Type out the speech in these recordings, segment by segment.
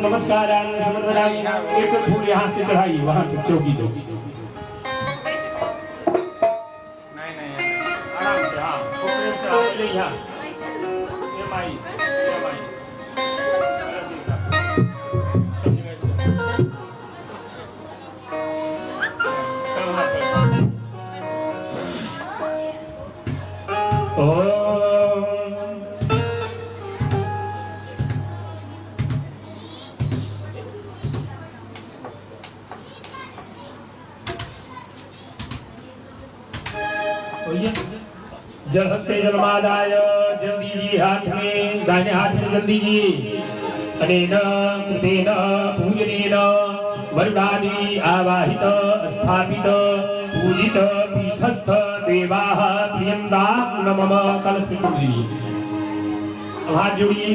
नमस्कार। एक फूल यहाँ से चढ़ाइए, वहाँ चौकी दो। आराम से, हाँ यहाँ जल हस्ते जलमादाय जल दीजिए हाथ में, दाहिने हाथ में जल दीजिए। अनेन कृतेन पूजनेन वरुणादि आवाहित स्थापित पूजित पीठस्थ देवाः प्रियन्तां न मम। कलश में छोड़ दीजिए, हाथ जोड़िए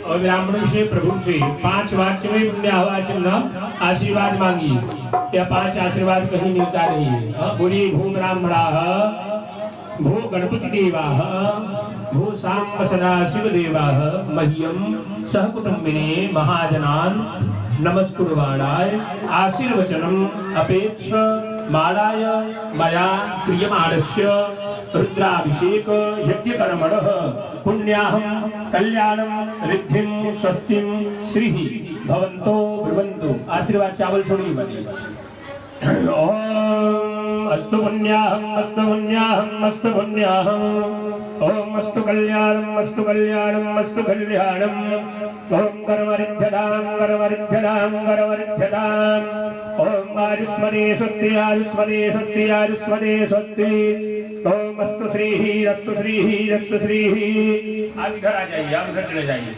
और ब्राह्मणों से प्रभु से 5 वाक्य में पुण्याहवाचन आशीर्वाद मांगिए। क्या 5 आशीर्वाद कहीं मिलता नहीं है। बोलिए भू ब्राह्मणाः, भो गणपति देवाः, भो सांब सदाशिव देवाः, मह्यं सह कुटुम्बिने महाजनान् नमस्कुर्वाणाय आशीर्वचनम् अपेक्ष मालाय मया क्रियमाणस्य रुद्राभिषेक यज्ञकर्मणः पुण्याहं कल्याणं रिद्धिं स्वस्तिं श्रीः भवन्तो ब्रुवन्तु। आशीर्वाद चावल छोड़िए बनी। ओम अस्तु पुण्याहं अस्तु पुण्याहं अस्तु पुण्याहं। ओम अस्तु कल्याणं अस्तु कल्याणं अस्तु कल्याणं। ओम कर्मरिद्धतां कर्मरिद्धतां कर्मरिद्धतां। ओम आयुष्मदे स्वस्ति आयुष्मदे स्वस्ति आयुष्मदे स्वस्ति। ओम अस्तु श्रीः अस्तु श्रीः अस्तु श्रीः। आप इधर आ जाइए, आप इधर चले जाइए।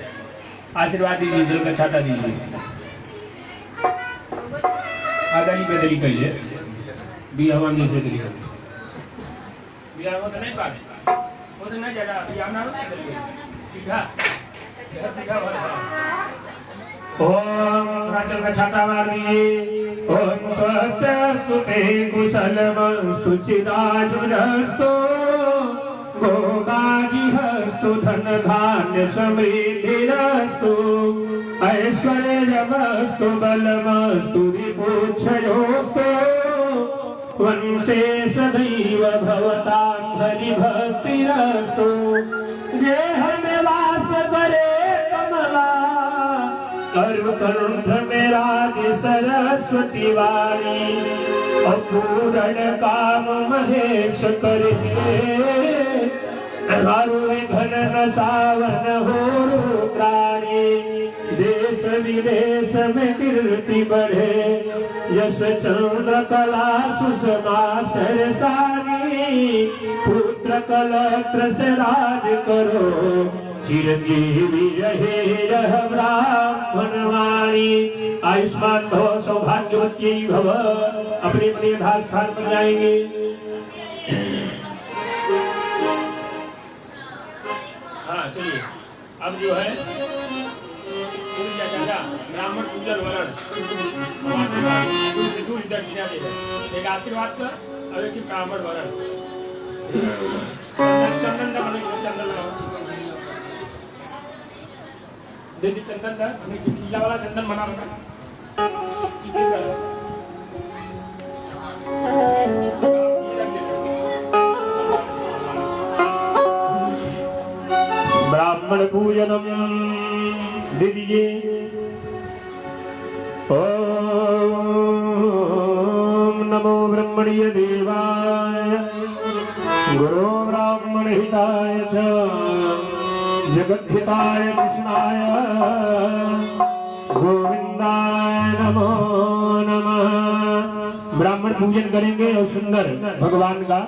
आशीर्वाद दीजिए, दिल का छाता दीजिए। आजादी पे तरीका ही है, बिया हुआ नहीं तरीका। बिया हो तो नहीं पाते, वो तो नहीं ज़्यादा बिया ना होता है सीधा सीधा वाला। ओम राजन का छाता मार दिए। ओम स्वस्तिस्तु ते कुशलमस्तु चिदायुरस्तु गोभागिहस्तु धन धान्य समृद्धिरस्तु ऐश्वर्यमस्तु बलमस्तु विपुच्छयोस्तु वंशे सदैव भवतां हरिभक्तिरस्तु। गेहमे वास करे कमला करुकंठ में राज सरस्वती वाणी। अपूर्ण काम महेश करे हरु विघन न सावन हो रुद्राणी। देश विदेश में कीर्ति बढ़े यश चंद्र कला सुषमा सरसानी। पुत्र कलत्र से राज करो चिरंजीवी रहे रह ब्राह्मण वाणी। आयुष्मान भव सौभाग्यवती भव। अपने अपने यथास्थान स्थान पर जाएंगे। हाँ चलिए, अब जो है ब्राह्मण पूजन वरण दक्षिणा दे दे। एक आशीर्वाद कर और एक ब्राह्मण वरण। चंदन का चंदन लगाओ, दीदी चंदन का हमें पीला वाला चंदन बना रखा। ब्राह्मण पूजनम दीजिए। ओम नमो ब्रह्मण्य देवाय गुरु ब्राह्मण हिताय च जगद्धिताय कृष्णाय गोविंदाय नमो नमः। ब्राह्मण पूजन करेंगे और सुंदर भगवान का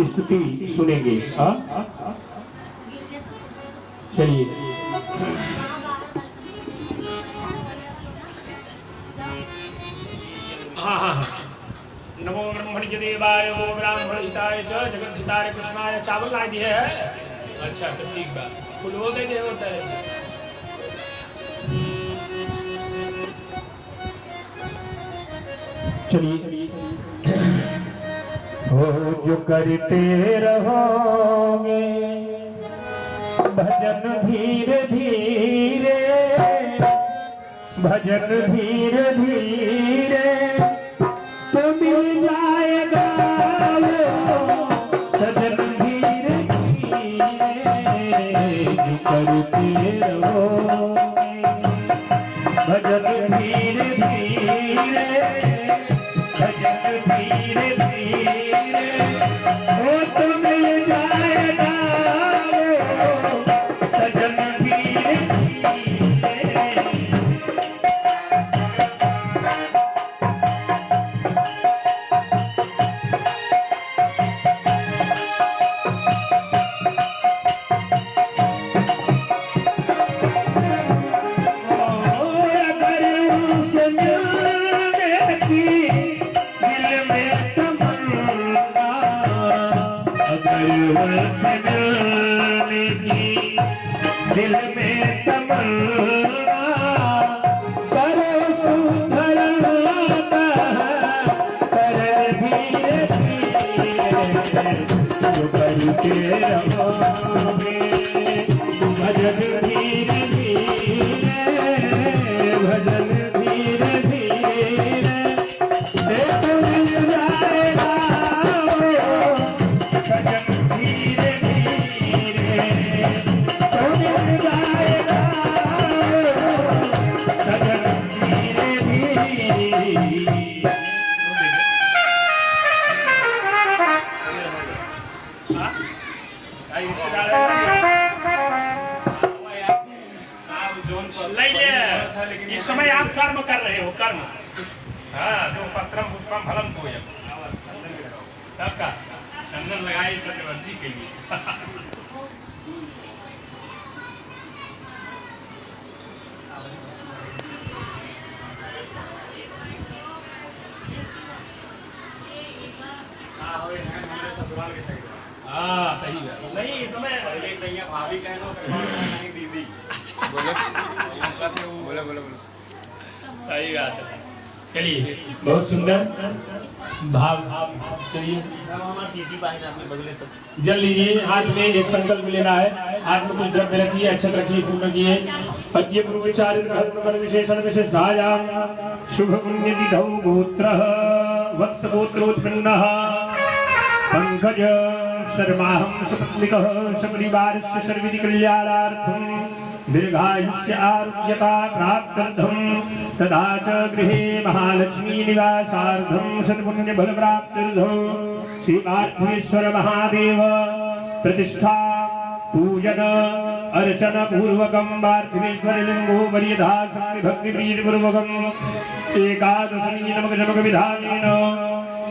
स्तुति सुनेंगे। चलिए हाँ नमो ब्रह्मण्य देवाय वो ब्राह्मण हिताय च जगद्धिताय कृष्णाय। चावल ला दिए है। अच्छा तो ठीक बा, फुल हो गए होता है। चलिए। हो जो करते रहोगे भजन धीरे धीरे, भजन धीरे धीरे तो मिल जाएगा सजन धीरे धीरे। जो करते रहोगे भजन धीरे धीरे, भजन धीरे धीरे वो तो मिल जाएगा सजन धीरे धीरे। दिल में तमन्ना करे सुंदर करे धीरे धीरे। जो करते रहोगे भजन धीरे धीरे, भजन धीरे धीरे देखो मिल जाएगा भजन धीरे धीरे। इस समय आप कर्म कर रहे हो, कर्म। हाँ, जो पत्रम पुष्पम फलम तोयम, सबका चंदन लगाए चक्रवर्ती के लिए। हाँ सही है। नहीं इस समय भाभी कहना नहीं दीदी बोले बोले बोले बोले सही बात है। चलिए बहुत सुंदर भाव। चलिए दीदी पाएंगे आपने बदले तो जल लीजिए, हाथ में एक संकल्प लेना है। हाथ में कुछ द्रव्य रखिए, अक्षत रखिए, फूल रखिए। पद्य पूर्व चारित्र विशेषण विशिष्टायाम शुभ पुण्य विधौ गोत्र वत्स गोत्रोत्पन्नः पंकज शर्माहं सुपत्निकः शबरीवारस्य सर्वविधि कल्याणार्थं दीर्घायुष्य आरोग्यता प्राप्त्यर्थं तथा च गृहे महालक्ष्मी निवासार्थं सत्पुण्य बल प्राप्त्यर्थं श्री पार्थेश्वर महादेव प्रतिष्ठा पूजन अर्चन पूर्वकं पार्थिवेश्वर लिंगो वरीयधा भक्ति प्रीति पूर्वकं एकादशमी नमक जमक विधानेन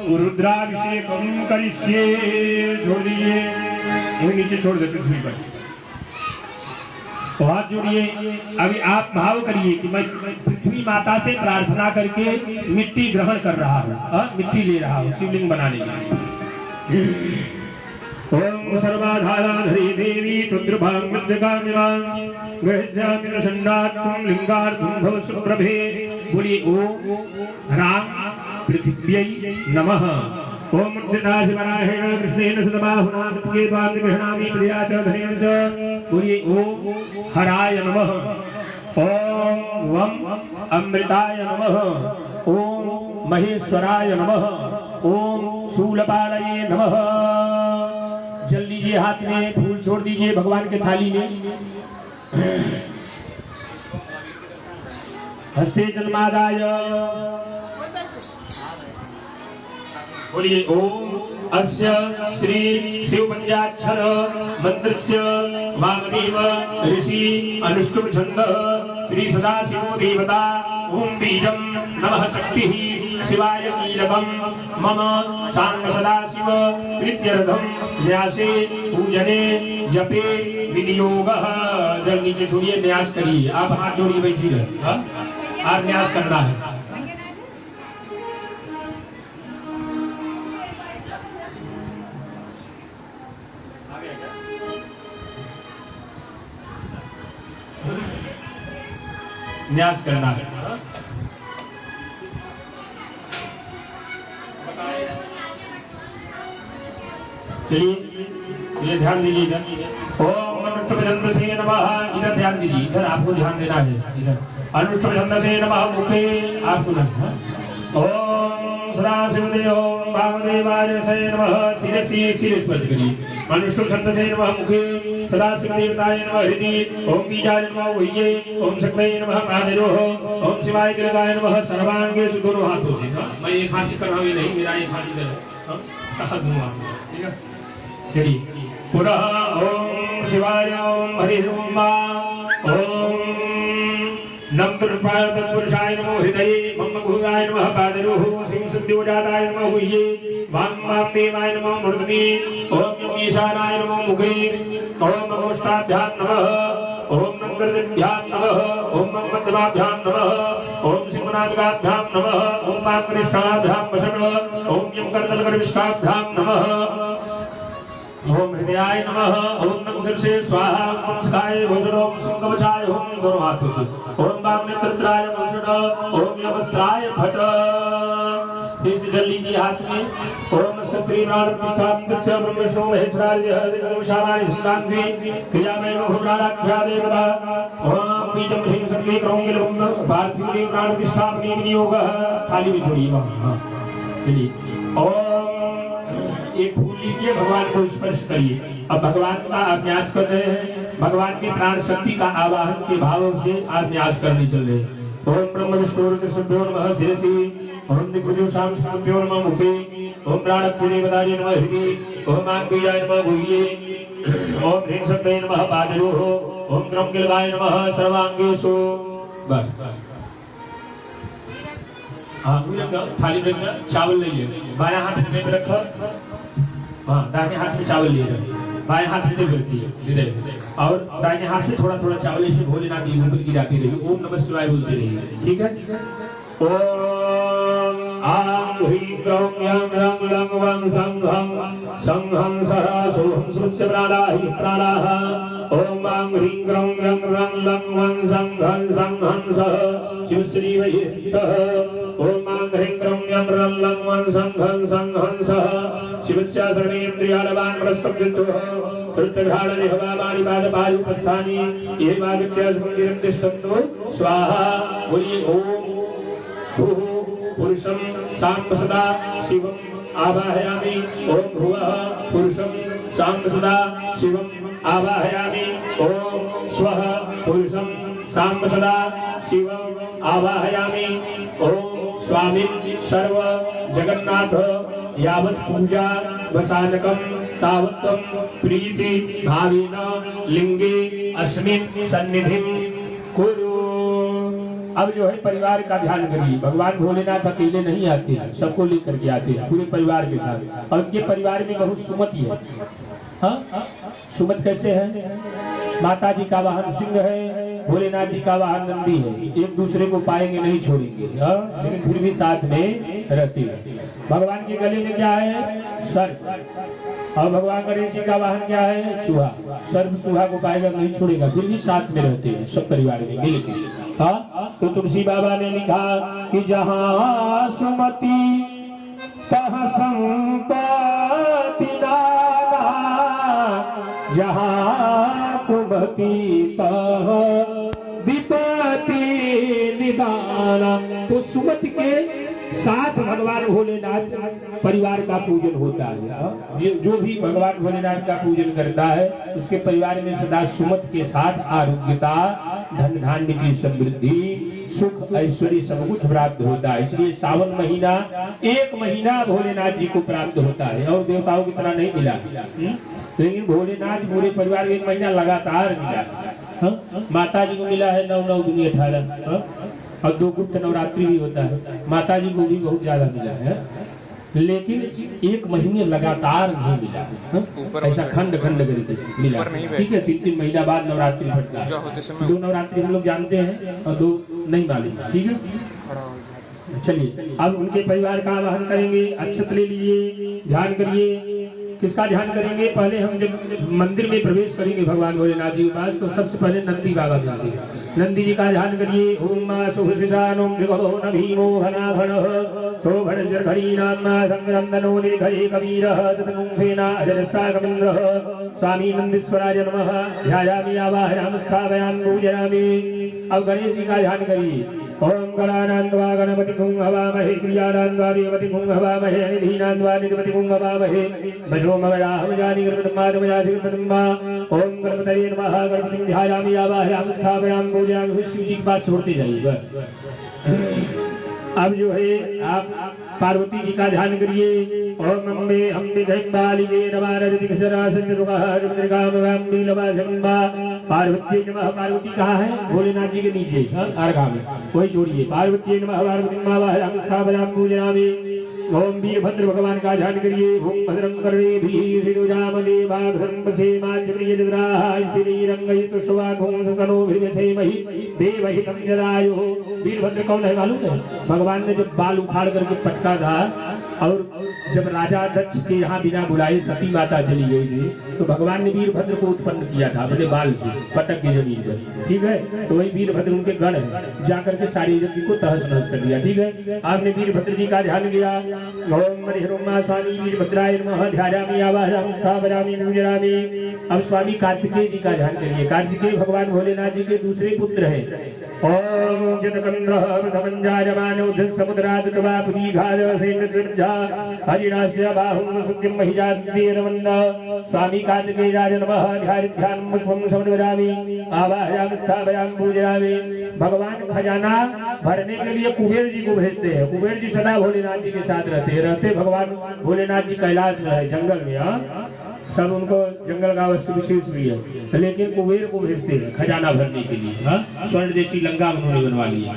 रुद्राभिषेकम करिष्ये। छोड़ दीजिए, नीचे छोड़ दे पृथ्वी पर, हाथ जोड़िए। अभी आप भाव करिए कि मैं पृथ्वी माता से प्रार्थना करके मिट्टी ग्रहण कर रहा हूँ, मिट्टी ले रहा हूँ शिवलिंग बनाने के लिए। ओम सर्वाधाराधरी देवी तुद्रभां मृत्युकामिमां गृह्णामि प्रसन्नात्मं लिंगार्थं भव सुप्रभे। बोलिए ओम राम पृथिव्यै नमः। ओम मृत्युनाशिवराहेण कृष्णेन सुतबाहुना मृत्युके द्वां गृह्णामि प्रिया च धनेन च। बोलिए ओम हराय नमः। ओम वम अमृताय नमः। ओम महेश्वराय नमः। ओम शूलपाणये नमः। जल लीजिए, हाथ में फूल छोड़ दीजिए भगवान के थाली में। हस्ते जन्मादाय बोलिए ओम अस्य श्री शिव पंचाक्षर मंत्रस्य वामदेव ऋषि अनुष्टुप छंद श्री सदाशिव देवता ओम बीजम नमः शक्ति शिवाय कीलकम मम सांग सदाशिव प्रीत्यर्थम न्यासे पूजने जपे विनियोगः। जल नीचे छोड़िए, न्यास करिए। आप हाथ जोड़िए, बैठिए, आप न्यास करना है। न्यास करना है। चलिए ये ध्यान दीजिए इधर। ओम अनुष्टभजंतसे नमः, इधर ध्यान दीजिए, इधर आपको ध्यान देना है। इधर अनुष्टभजंतसे नमः मुखे आपको ना। ओम सदाशिवदेव वामदेवाय नमः, शिरसि शिरस पर करिए। अनुष्टभजंतसे नमः मुखे, सदाशिवदेवताय नमः हृदि, ओम बीजाय नमः उह्ये, ओम शक्तये नमः पादयोः, ओम शिवाय गिरगाय नमः सर्वांगेषु, दोनों हाथों से। मैं एक हाथ से कर रहा हूँ, नहीं मेरा एक हाथ इधर है, कहा दूंगा, ठीक है। चलिए पुनः ओम शिवाय ओम हरि ओम ओम नम तत्पाय तत्पुरुषाय नमो हृदये, मम भूयाय नमः पादयोः, सिंह सिद्धिवजाताय नमः उह्ये, वामदेवाय नमः मूर्धनि, ओम ईशानाय नमो मुखे, ओम अगोष्ठाभ्यां नमः, ओम नंगरभ्यां नमः, ओम मध्यमाभ्यां नमः, ओम सिंहनादिकाभ्यां नमः, ओम पाकनिष्ठाभ्यां वसन्, ओम यम कर्तलकर्विष्ठाभ्यां नमः, ओम हृदयाय नमः, ओम नमः स्वाहा, ओम सदाय भोजन, ओम संकवचाय, ओम दोनों हाथों से, ओम वामनेत्राय भूषण, ओम यमस्त्राय फट। फिर से जल लीजिए हाथ में। ओम सत्रीनाथ प्रतिष्ठापित ब्रह्म विष्णु महेश्वराय हरि शावाय सुदान्वी क्रियामय बहुराख्या देवता। ओम बीजम ह्रीं सर्वे क्रौंगिल ओम पार्थिव प्राण प्रतिष्ठापने विनियोग। थाली में छोड़िए। हां चलिए। ओम एक फूल लीजिए, भगवान को स्पर्श करिए। अब भगवान का अभ्यास कर रहे हैं, भगवान की प्राण शक्ति का आवाहन के भाव से अभ्यास करने चल रहे हैं। ओम ब्रह्म विष्णु रुद्रभ्यो नमः शिरसि, ओम दिग्विजय शाम शाम्भ्यो नमः मुखे, ओम प्राणदेवताय नमः हृदि, ओम आंगीयाय नमः भूये, ओम ह्रीं शक्तये नमः पादयोः, ओम क्रमगिलगाय नमः सर्वांगेषु। बस हाँ थाली में चावल लीजिए, बाएं हाथ में रखो, हाँ दाहिने हाथ में चावल लिए, बाएं हाथ में रखिए और दाहिने हाथ से थोड़ा थोड़ा चावल ऐसे भोजनाथ जी ऊपर गिराती रहिए। ओम नमः शिवाय बोलते रहिए, ठीक है। ओम आं ह्रीं क्रौं यं रं लं वं संघं संघं सह सोहं सुस्य प्राणाहि प्राणाः। ओम आं ह्रीं क्रौं यं रं लं वं संघं संघं सह शिवश्री वैस्तः। ओम आं ह्रीं क्रौं यं रं लं वं संघं संघं सह शिवस्य धर्मेन्द्रियालवान् प्रस्तुतः श्रुतघाड़ने हवामानि पादपायुपस्थानि ये वागत्यास्मन्दिरं तिष्ठन्तु स्वाहा। बोलिए ओम भूः पुरुषं साम्ब सदा शिवम् आवाहयामि। ओम भुवः पुरुषं साम्ब सदा शिवम् आवाहयामि। ओम स्वः पुरुषं साम्ब सदा शिवम् आवाहयामि। ओम स्वामी सर्व जगन्नाथ यावत् पूजा वसानकं तावत्त्वं प्रीति भावेन लिंगे अस्मिन् सन्निधिं कुरु। अब जो है परिवार का ध्यान करिए। भगवान भोलेनाथ अकेले नहीं आते, सबको लेकर के आते हैं पूरे परिवार के साथ। और उनके परिवार में बहुत सुमति है। हाँ सुमत कैसे है? माता जी का वाहन सिंह है, भोलेनाथ जी का वाहन नंदी है। एक दूसरे को पाएंगे नहीं छोड़ेंगे, लेकिन फिर भी साथ में रहते हैं। भगवान के गले में क्या है? सर्प। और भगवान गणेश जी का वाहन क्या है? चूहा। सर्प चूहा को पाएगा नहीं छोड़ेगा, फिर भी साथ में रहते हैं सब परिवार में मिलकर। हाँ तो तुलसी बाबा ने लिखा कि जहाँ सुमति तहाँ संपत्ति नाना, जहाँ कुमति तहाँ विपत्ति निदाना। तो सुमति के साथ भगवान भोलेनाथ परिवार का पूजन होता है। जो भी भगवान भोलेनाथ का पूजन करता है उसके परिवार में सदा सुमत के साथ आरोग्यता, धन धान्य की समृद्धि, सुख ऐश्वर्य सब कुछ प्राप्त होता है। इसलिए सावन महीना एक महीना भोलेनाथ जी को प्राप्त होता है और देवताओं की तरह नहीं मिला। लेकिन भोलेनाथ पूरे परिवार को एक महीना लगातार मिला। माता जी को मिला है 9 दूनी 18 और 2 गुप्त नवरात्रि भी होता है। माता जी को भी बहुत ज्यादा मिला है, लेकिन एक महीने लगातार नहीं मिला। ऐसा खंड खंड करके मिला, ठीक है। 3 महीना बाद नवरात्रि पड़ता है। 2 नवरात्रि हम लोग जानते हैं और 2 नहीं मालूम, ठीक है। चलिए अब उनके परिवार का आवाहन करेंगे। अक्षत ले लीजिए, ध्यान करिए। किसका ध्यान करेंगे? पहले हम जब मंदिर में प्रवेश करेंगे भगवान भोलेनाथ जी के पास तो सबसे पहले नंदी बाबा जाएंगे। नंदी जी का ध्यान करिए। ओम मां सुहसिसानो भगवो न भीमो घनाभणः शोभन जर्घड़ी नाम संग्रंदनो निर्घरे कबीरः ततमुखेना अजरस्तागमिन्द्रः स्वामी नंदीश्वराय नमः। ध्यायामि आवाहयामि स्थापयामि पूजयामि। अब गणेश जी का ध्यान करिए। ओम गणानान्वा गणपति गुं हवामहे प्रियानान्वा देवति गुं हवामहे निधीनान्वा निधपति गुं हवामहे भजोमगयाहम जानि गणपतिमादमयाधि गणपतिम्मा। ओम गणपतये नमः। गणपतिं ध्यायामि आवाहयामि स्थापयामि पूजयामि। शिव जी की बात छोड़ते जाइए। अब जो है आप पार्वती जी का ध्यान करिए। ओम अम्बे अम्बे घंबालिके नमारदिकसरासन्द्रकामगाम्बीलवासम्बा। पार्वती नमः। पार्वती कहाँ है? भोलेनाथ जी के नीचे अर्घा में, वही छोड़िए। पार्वती नमः। पार्वती स्थापयामि पूजयामि। ओम वीरभद्र भगवान का ध्यान करिए। ओम भद्रं कर्णेभिः श्रीनुजामदेवाघ्रंबसेमाच्यप्रियजग्राहास्त्रीरंगयितुष्वाघुंसतनोभिर्वसेमहि देवहितं जदायुः। वीरभद्र कौन है मालूम है? भगवान ने जब बाल उखाड़ करके पटका था और जब राजा दक्ष के यहाँ बिना बुलाए सती माता चली गई थी तो भगवान ने वीरभद्र को उत्पन्न किया था अपने बाल से पटक के जमीन पर। ठीक है, तो वही वीरभद्र उनके गण है, जाकर के सारी जगह को तहस नहस कर दिया। ठीक है, आपने वीरभद्र जी का ध्यान किया। ओम हरिहरोमा स्वामी वीरभद्राय नमः। ध्यायामि आवाहयामि स्थापयामि पूजयामि। अब स्वामी कार्तिकेय जी का ध्यान करिए। कार्तिकेय भगवान भोलेनाथ जी के दूसरे पुत्र हैं। ओम जतकंद्रः प्रथमंजायमानो धनसमुद्रादुतवापुरीघादसेनसृजा हरिरास्य बाहुं सुद्यं महिजाद्येरवन्न। स्वामी कार्तिकेयाय नमः। ध्यानं पुष्पं समर्पयामि आवाहयामि स्थापयामि पूजयामि। भगवान खजाना भरने के लिए कुबेर जी को भेजते हैं। कुबेर जी सदा भोलेनाथ जी के साथ रहते भगवान भोलेनाथ जी कैलाश में है, जंगल में। सब उनको जंगल का वस्तु विशेष भी है, लेकिन कुबेर को भेजते हैं खजाना भरने के लिए। स्वर्ण जैसी लंका उन्होंने बनवा लिया।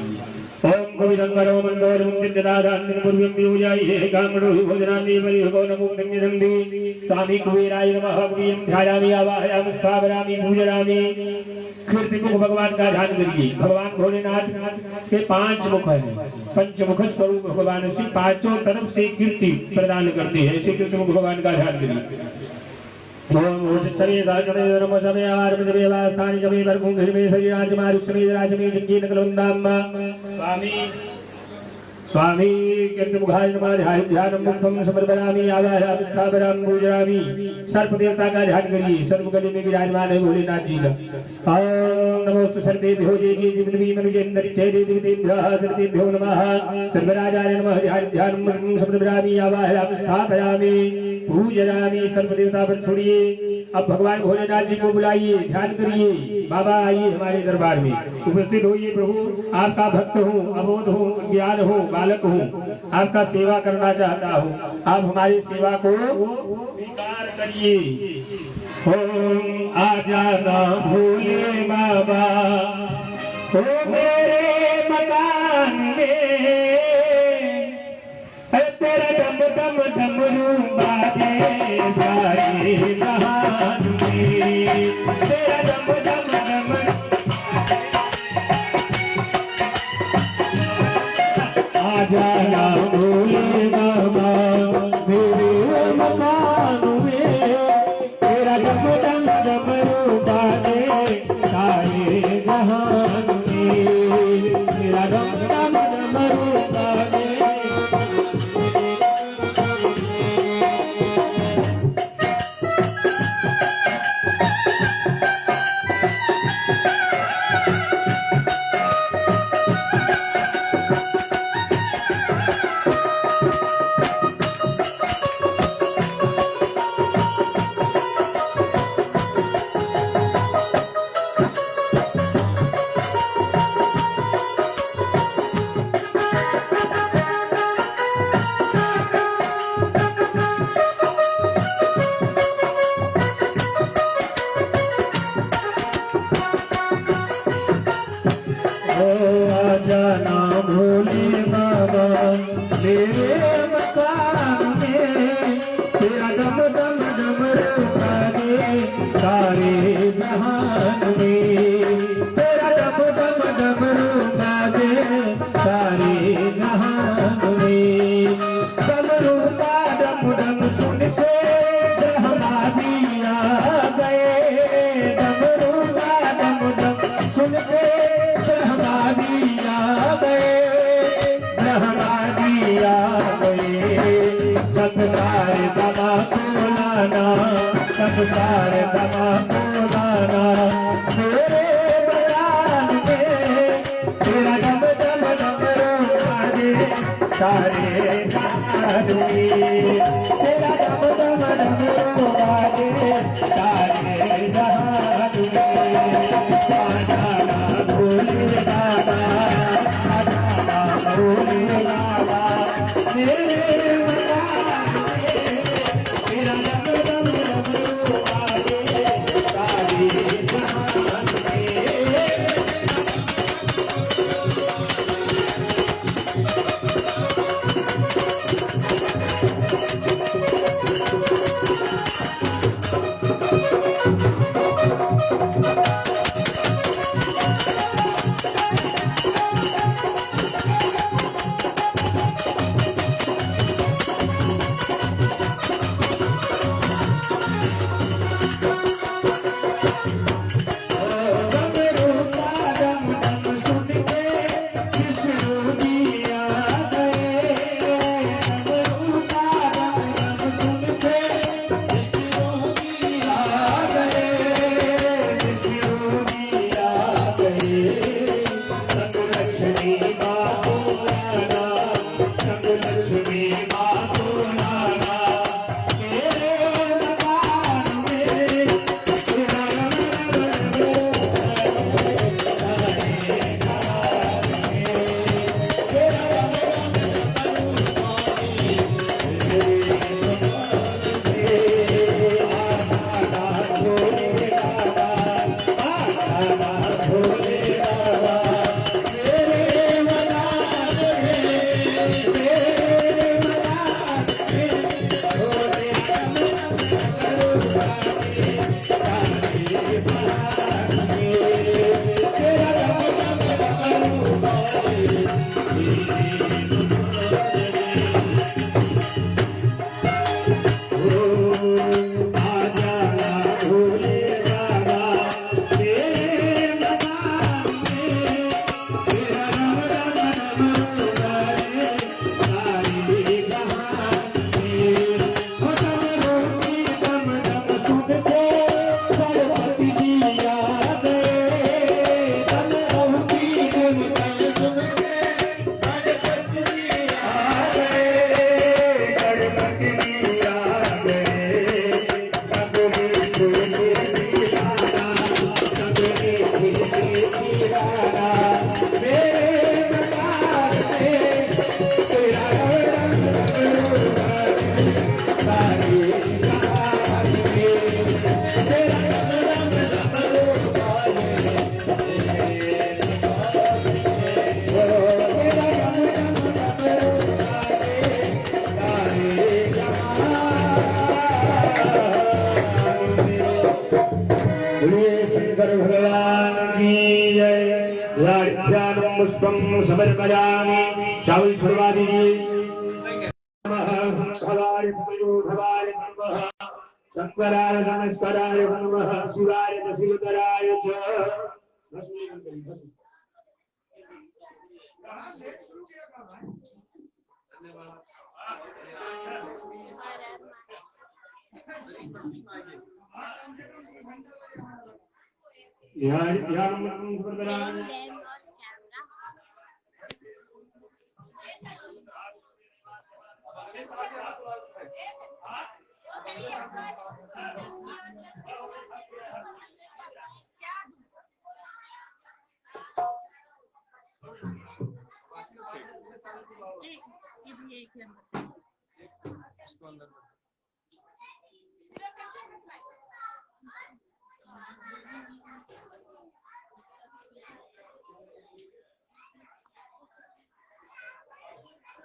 ओम कविरंगरो मंदोरं चित्तदादान्निपूर्वं वियोजाये कामडो भोजनानि परिभगो नमो नंदी। स्वामी कुबेराय नमः। कुबेरं ध्यायामि आवाहयामि स्थापयामि पूजयामि। कीर्ति मुख भगवान का ध्यान करिए। भगवान भोलेनाथ के 5 मुख हैं, पंचमुख स्वरूप भगवान से पांचों तरफ से कीर्ति प्रदान करते हैं। ऐसे कीर्ति मुख भगवान का ध्यान करिए। ओम ओजस्समे साजमे नमस्मे आवारमजमे वास्थानि जमे वर्गुंघिमे सरिराजमारुष्मे राजमे जंगीनकलवंदाम्मा। स्वामी कीर्तिमुखाय नमः। ध्यानं पुष्पं समर्पयामि आवाहयामि स्थापयामि पूजयामि। सर्प देवता का ध्यान करिए। सर्प गले में विराजमान है भोलेनाथ जी का। ओम नमोस्तु सर्वेभ्यो देवेभ्यो नमः। सर्वराजाय नमः। ध्यानं पुष्पं समर्पयामि आवाहयामि स्थापयामि पूजयामि। सर्प देवता पर छोड़िए। अब भगवान भोलेनाथ जी को बुलाइए, ध्यान करिए। बाबा आइए हमारे दरबार में उपस्थित होइए। प्रभु आपका भक्त हूँ, अबोध हूँ, ज्ञान हूँ, बालक हूँ, आपका सेवा करना चाहता हूँ। आप हमारी सेवा को स्वीकार करिए। ओम आ जाना भोले बाबा ओ मेरे मकान में, तेरा दम दम डमरू बाजे सारे जहान में। तेरा दम दम डमरू आ जाना भोले बाबा मेरे मकान में। तेरा दम दम डमरू बाजे सारे जहान में। तेरा दम दम डमरू बाजे। जाना भोले बाबा मेरे मकान में। तेरा दम दम डमरू बाजे सारे जहान में। तेरा दम दम डमरू बाजे सारे जहान में। डमरू का डम डम सुन के हमारी आ गए। डमरू का डम डम सुन के हमारी आ गए संसार दमा को लाना संसार दमा को लाना मेरे बयान में तेरा दम दम दम आगे सारे जहान में तेरा दम दम दम आगे सारे जहान में आजा भोले बाबा भोले बाबा मेरे मकान में तेरा दम दम दम आगे सारे जहान में पुष्पम समर्पयामि चावल छुड़वा दीजिए भवाय भवाय नमः शंकराय नमस्काराय नमः शिवाय शिवतराय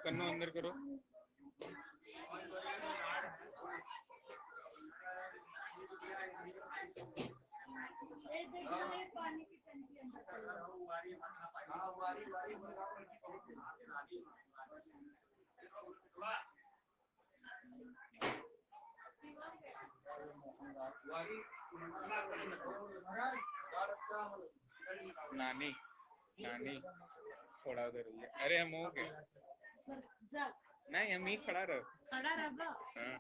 कन्नो अंदर करो। नानी नानी थोड़ा उधर, अरे हम हो गए। नहीं हम ही खड़ा रहो। खड़ा रह बा। हाँ।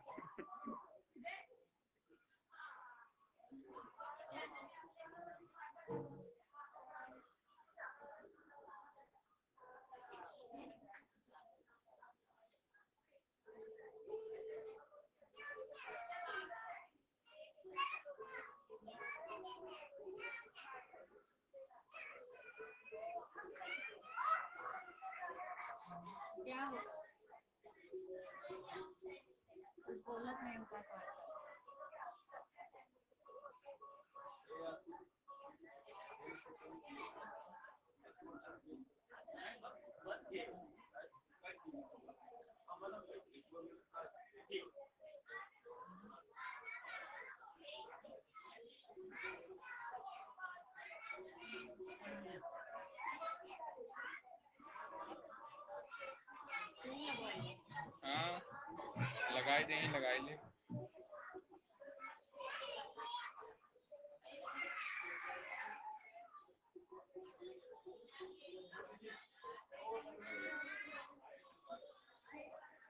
क्या हो बोला था इनका पास हाँ लगाई दे लगाई ले।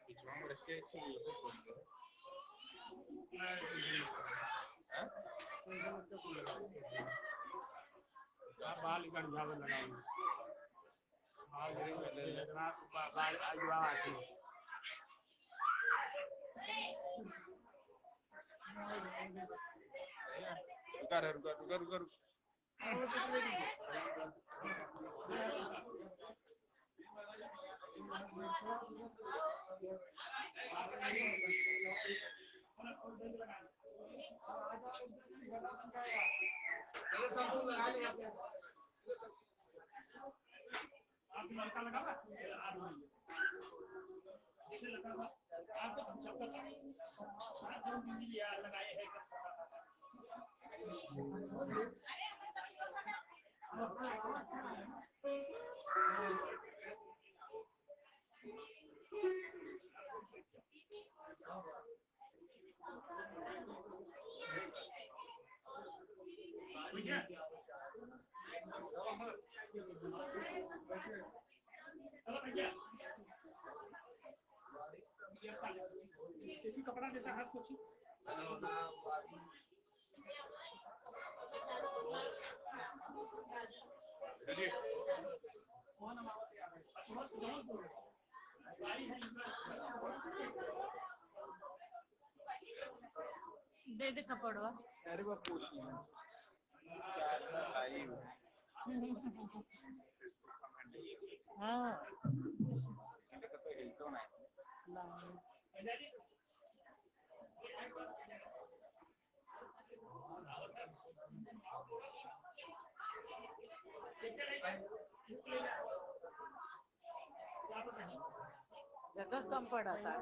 बीचवा में रख के बाल कर जावे लगाओ बाल लगना बाल आयुआ आती रुका रहा रुका रुका रुका रुका। लड़का लगा लगाए है कपड़ा देता है कुछ दे दे कपड़वा अरे वो पूछ लाई हाँ तो हिलतो ना जगह कम पड़ा था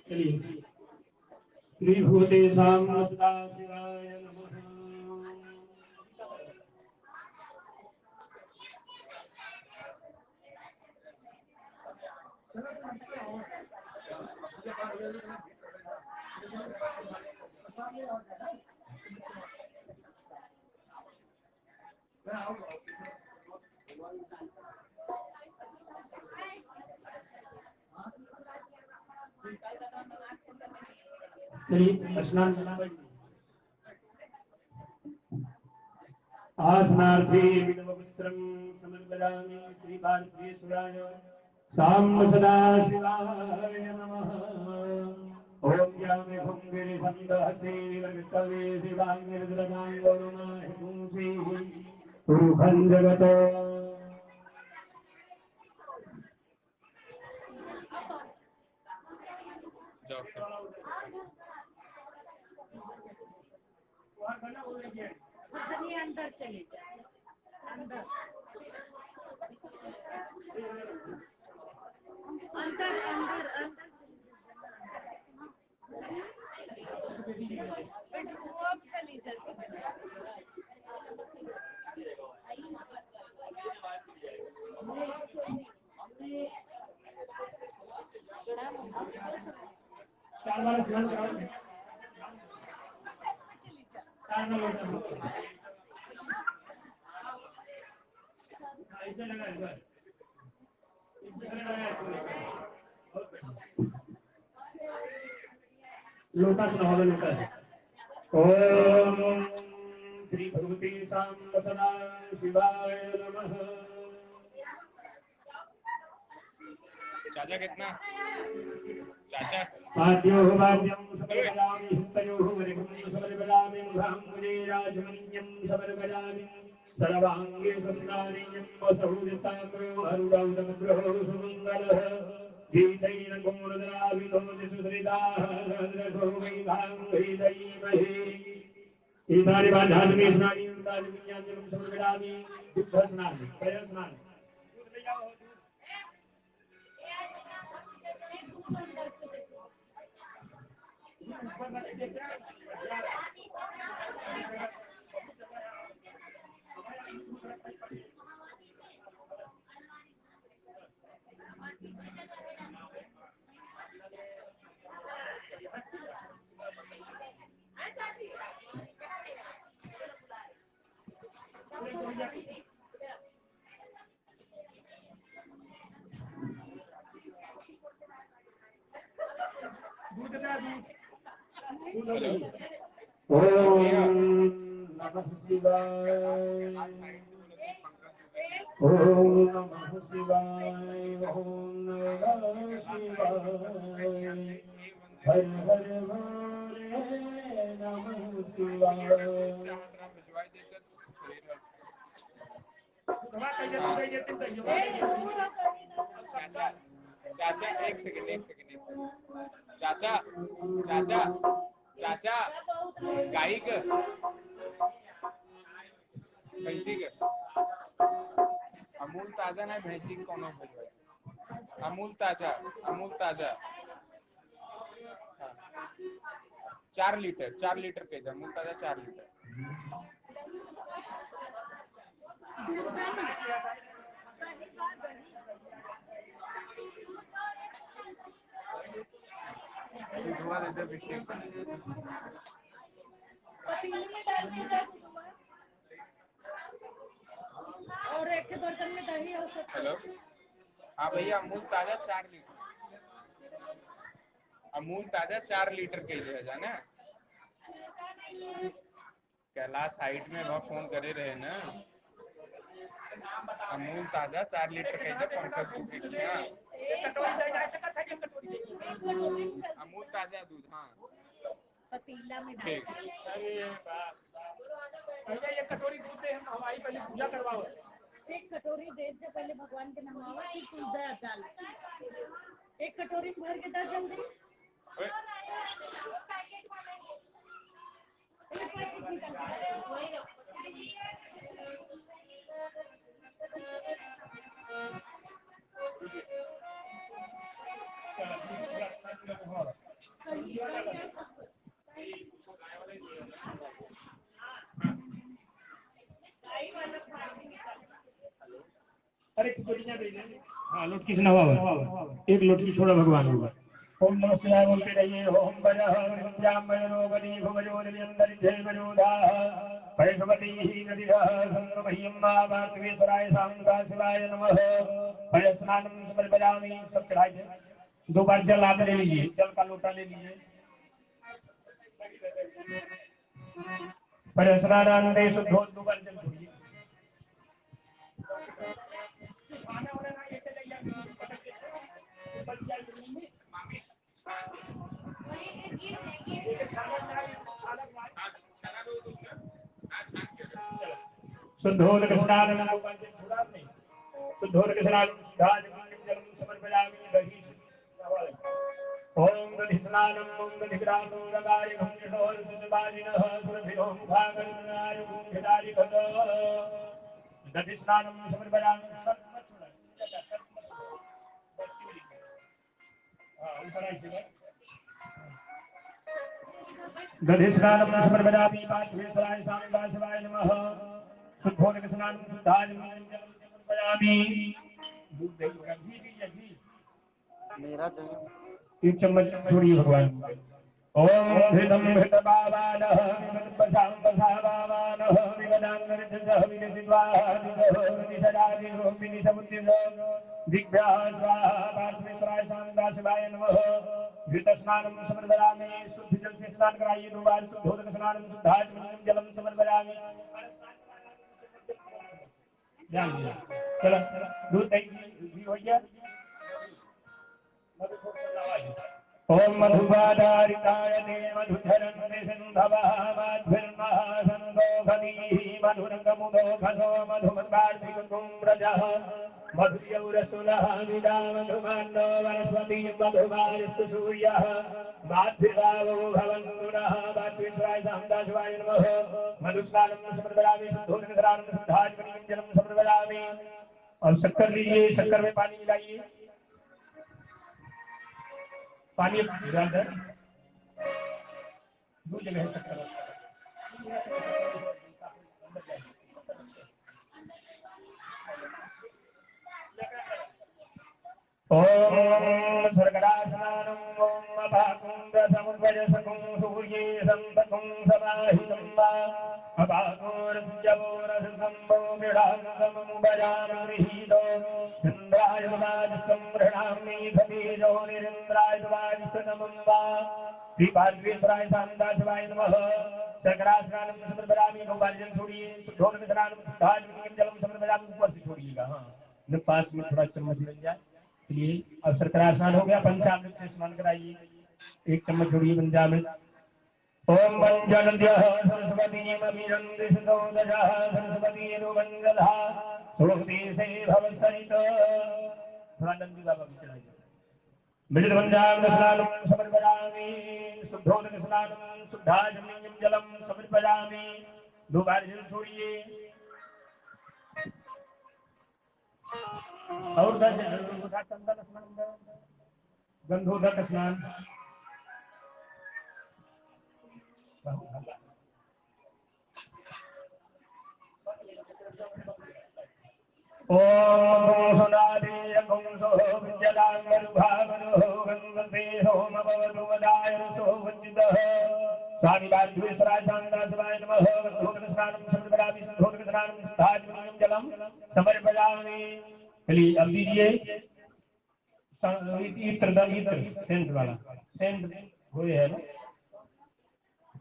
चलिए श्रीभूतेषां सदाशिवाय नमः। चलिए स्नान आसनार्थे विनवपुत्रं समर्पयामि श्रीपार्थेश्वराय साम्ब सदा शिवाय नमः। ओम ज्ञाने भुंगिरि संदहते वितवे शिवांगिर्द्रगांगोरुमाहि पुंसि रूपं जगतो अंदर चले जाए अंदर अंदर अंदर अंदर वो अब चली जाती चार बार स्नान कराओगे, चार में लोटा ऐसे लगा इस बार, लोटा सुनाओगे लोटा। ओम श्री भगवती सांब सदा शिवाय नमः। चाचा कितना चाचा आद्यो वाद्यं समर्पयामि हस्तयोः वरिगं समर्पयामि मुखाम्बुजे राजमणीयं समर्पयामि सर्वाङ्गे स्नानीयं वसहुजताम्रो अरुणौतमग्रहो सुमङ्गलः गीतैन गुणदराविदो सुसृताः रघो वैभाङ्गैदयीमहे इदानीं बाधात्मे स्नानि उदानीं समर्पयामि दुग्धस्नानि प्रयस्नानि ओम नमः शिवाय ओम नमः शिवाय ओम नमः शिवाय हर हर भोले नमः शिवाय। चाचा चाचा एक सेकंड चाचा चाचा चाचा गाई ग भैंसी ग अमूल ताजा नाही भैंसी कोण अमूल ताजा हाँ। 4 लीटर के अमूल ताजा 4 लीटर धुआं दे दे अभिषेक और एक के बर्तन में दही हो सकता है। हेलो हाँ भैया अमूल ताजा 4 लीटर अमूल ताजा 4 लीटर के है जाना कैलाश साइड में वह फोन करे रहे ना अमूल ताजा 4 लीटर के पंकज अमूल ताजा दूध हाँ पतीला में डाल ठीक पहले ये कटोरी दूध से हम हमारी पहले पूजा करवाओ। एक कटोरी देर से पहले भगवान के नमवा फिर तुलदा डाल एक कटोरी में भर के दस जल्दी एक पैकेट निकाल अरे कितनियां दे देंगे हाँ लोटकी सुना हुआ एक लोटकी छोड़ा भगवान होगा। ओम नमः शिवाय बोलते रहिए ओम वजह विद्याम वजरोगनी भुवजोनियंदरि जयवजोदाः भयसवती नदिः संगमह्यं मामात्वेश्वराय सामुदा शिवाय नमः। भय स्नानं समर्पयामि सब चढ़ाइए 2 बार जल आप ले लीजिए जल का लोटा ले लीजिए। भय स्नानानंदे शुद्धो 2 बार जल छोड़िए। शुद्धोदक स्नानं शुद्धोदक स्नानं जलं समर्पयामि दहि ओम दधि स्नानं ओम दधि ग्रामं दगारि भंजोर सुजबाजिनः सुरभिरो मुखागणनाय भूमिदारि खद दधि स्नानं समर्पयामि दधि स्नानं समर्पयामि पार्थेश्वराय स्वामी शिवाय नमः शुद्धोदक स्नानं शुद्धाचमनीयं जलं समर्पयामि दूध दही का घी मेरा जन्म एक चम्मच छोड़िए भगवान ओम हृदम हृतपावानः विमलपसाम्बसावानः विगदाङ्गरिजः विनिसिद्वादिगः विनिसदादिगो विनिसमुद्दिगो दिग्भ्यः स्वाहा पार्थेश्वराय स्वामी नमः घृतस्नानं समर्पयामि शुद्ध जल से स्नान कराइए 2 बार शुद्धोदक स्नानं शुद्धाचमनीयं जलं समर्पयामि ध्यान दिया चलो दूध दही हो गया ओम मधुवादारिताय ते मधुधरन्ते सिन्धवः माध्विर्महासन्दो भदीः मधुरङ्गमुदो घसो मधुमद्वार्धिकुम्रजः मधुयौरसुलः विदा मधुमान्नो वनस्पति मधुमारिस्तु सूर्यः माध्विर्वावो भवन्तुनः माध्वीश्वराय सामदाशिवाय नमः मधुस्नानं समर्पयामि शुद्धोदकस्नानं शुद्धाचमनीयं जलं समर्पयामि और शक्कर लीजिए शक्कर में पानी मिलाइए पानी इधर 2 जगह है शक्कर ओम स्वर्गदास्नानं ओम अभाकुंड समुद्रजसकुं सूर्ये संतकुं समाहितं वा अभाकुरसंजवोरसंभो मृडाङ्गममुपजामगृहीतो चन्द्राय वाजसं मृणामि धतेजो निरिन्द्राय वाजसनमं वा श्रीपार्थिवेश्वराय सामदाशिवाय नमः शर्करास्नानं समर्पयामि 2 बार जल छोड़िए शुद्धोदक स्नानं शुद्धाचमनीयं जलं समर्पयामि ऊपर से छोड़िएगा हाँ न पास में थोड़ा चम्मच लग जाए इसलिए अब शर्करा स्नान हो गया पंचामृत से स्नान कराइए 1 चम्मच छोड़िए पंचामृत ओम पंचनद्यः सरस्वतीमभिरन्दिसोदजः सरस्वतीरुमङ्गलः सुरदेशे भवसरित थोड़ा नंदी बाबा भी चढ़ाइए मिलित पंचामृत स्नानं समर्पयामि शुद्धोदक स्नानं शुद्धाचमनीयं जलं समर्पयामि 2 बार जल छोड़िए और चंदन स्नान गंधोदक स्नान ओम सुनादे गुंसो विद्यलांगरुभावरो गंगसे होमवतु वदाय सो वज्जितः स्वामी पार्थेश्वराय सामदाशिवाय नमः गंधोदक स्नानं समर्पयामि शुद्धोदक स्नानं शुद्धाचमनीयं जलं समर्पयामि चलिए अब दीजिए इत्र सेंट वाला सेंट हुए है ना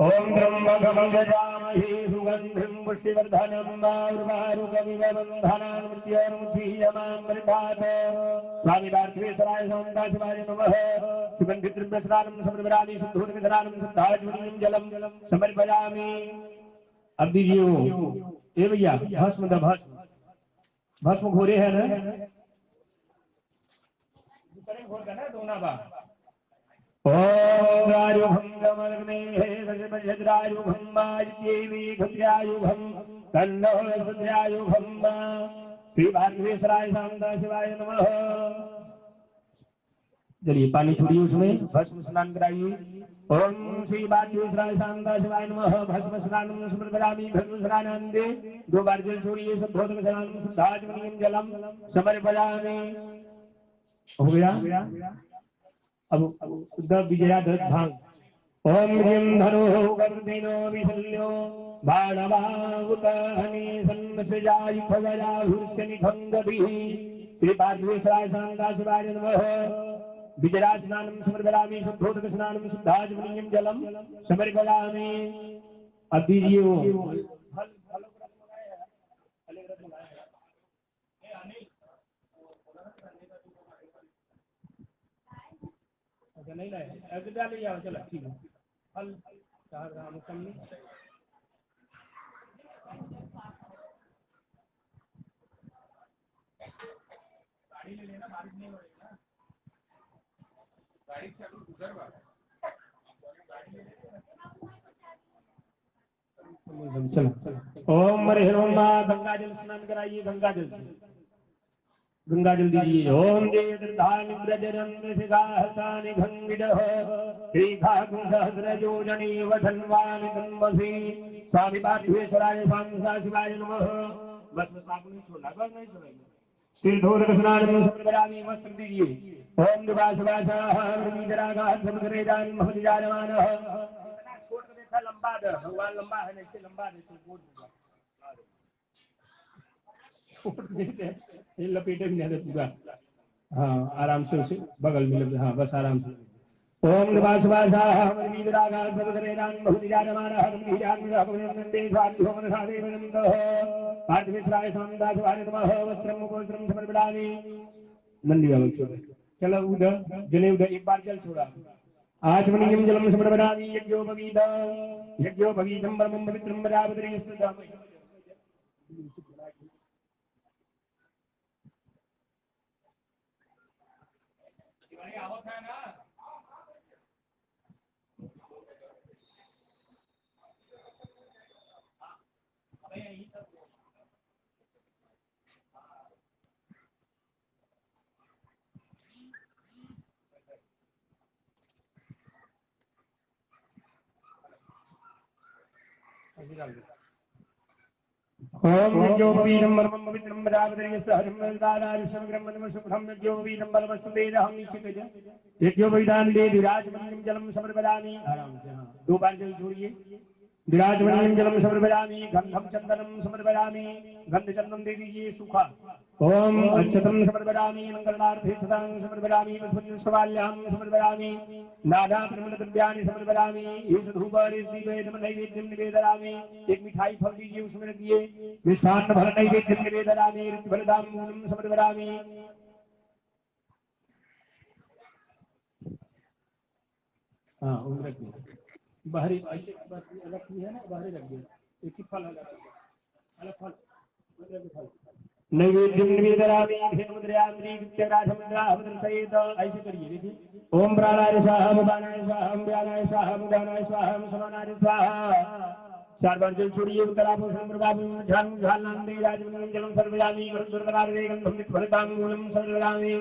ओम त्र्यंबकं यजामहे सुगंधिं पुष्टिवर्धनं वारुकमिव बन्धनान् मृत्योर्मुक्षीयमामृतात् स्वामी पार्थेश्वराय सामदाशिवाय नमः सुगन्धित द्रव्य स्नानं समर्पयामि शुद्धोदक स्नानं शुद्धाचमनीयं जलं समर्पयामि अब दीजिए ये भैया भस्म घोरे है ना घोर का ना दोना बा ओम राजुभंगमग्नेः सजमजद्राजुभं मायित्येवी घुद्र्यायुभं तन्नो सुद्र्यायुभं श्री पार्थेश्वराय सामदाशिवाय नमः चलिए पानी छोड़िए उसमें भस्म स्नान कराइए ओम श्री पार्थेश्वराय सामदाशिवाय नमः भस्म स्नानं समर्पयामि भस्म स्नानान्ते 2 बार जल छोड़िए शुद्धोदक स्नानं शुद्धाचमनीयं जलं समर्पयामि हो गया अब शुद्ध विजया भांग ओम ह्रीं धनो गर्दिनो विशल्यो बाणवाहुतहनि सन्नसृजाय भवयाहुर्षनिखङ्गभिः श्री पार्थेश्वराय सामदाशिवाय नमः विजया स्नानं समर्पयामि शुद्धोदक स्नानं शुद्धाचमनीयं जलं समर्पयामि अब दीजिए वो नहीं लाए अगर डाल लिया चलो ठीक है फल 4 ग्राम कम नहीं गाड़ी ले लेना बारिश नहीं हो रही ना गाड़ी चलो उधर गाड़ी ले लेना चलो ओम हरि ओम। गंगा जल स्नान कराइए, गंगा जल से गंगा जल दीजिए। ओम देवधानि ब्रजरंग सिगाहतानि भंगिदः श्रीघाकुसहस्रयोजनी वधन्वानि तन्मसि। स्वामी पार्थेश्वराय स्वामी शिवाय नमः। बस साबुन छोड़ा, बस नहीं छोड़ेंगे। सिरधूर स्नान समर्पयामि। वस्त्र दीजिए। ओम दिवासवासाः वृमीधरागाः समुद्रेदान महदिजायमानः। छोड़ के देखा लंबा दे, भगवान लंबा है, नहीं से लंबा नहीं से गोद दूंगा। ये लपेटे में नहीं पूरा। हाँ आराम से उसे बगल में लगे। हाँ बस आराम से। ओम निवासवासाः वृमीधरागाः समुद्रेदान महदिजायमानः ब्रह्मीजान्महवनन्दे स्वाध्योमनसादेवनन्दः। पार्थेश्वराय स्वामीदास वाले नमः। वस्त्रम उपवस्त्रम समर्पयामि। नंदी बाबा छोड़े। चलो उधर जले, उधर एक बार जल छोड़ा। आचमनीयं जलम समर्पयामि। यज्ञोपवीतं परमं पवित्रं प्रजापतिं स्तुतामि। ओम यज्ञोपवीतं परमं पवित्रं प्रजापतिं सहजं वेदादारिशं ब्रह्मणं सुखं यज्ञोपवीतं बलवस्तु वेदहं नीचित यज्ञोपवीतान दे विराजमणीयं जलम समर्पयामि। आराम से। हाँ दो बार जल छोड़िए। विराजमणीयं जलम समर्पयामि। गंधम चंदनम समर्पयामि। गंध चंदन दे दीजिए सूखा। ओम अक्षतम समर्पयामि। मंगलार्थे सदां समर्पयामि। पुष्पवाल्यां समर्पयामि। नादा प्रमल द्रव्यानि समर्पयामि। ये धूपारि दीपे नैवेद्यं निवेदयामि। एक मिठाई फल दीजिए, उसमें रखिए। मिष्टान्न फल नैवेद्यं निवेदयामि। फलदान समर्पयामि। हाँ उधर रखिए। बाहरी ऐसे अलग ही है ना, बाहरी रख दिया। एक ही फल अलग फल नैवेद्यं निवेदयामि। हेमद्रयामि विद्याराधमद्राहमद्र सहित ऐसे करिए। देखिए ओम प्राणाय स्वाहा मुदानाय स्वाहा व्यानाय स्वाहा मुदानाय स्वाहा समानाय स्वाहा। चार बार जल छोड़िए। उत्तराभूषण प्रभावं ध्यान ध्यानांदे राजमणीयं जलम सर्वयामि। गुरुद्वारावेगं फलितां मूलं सर्वयामि।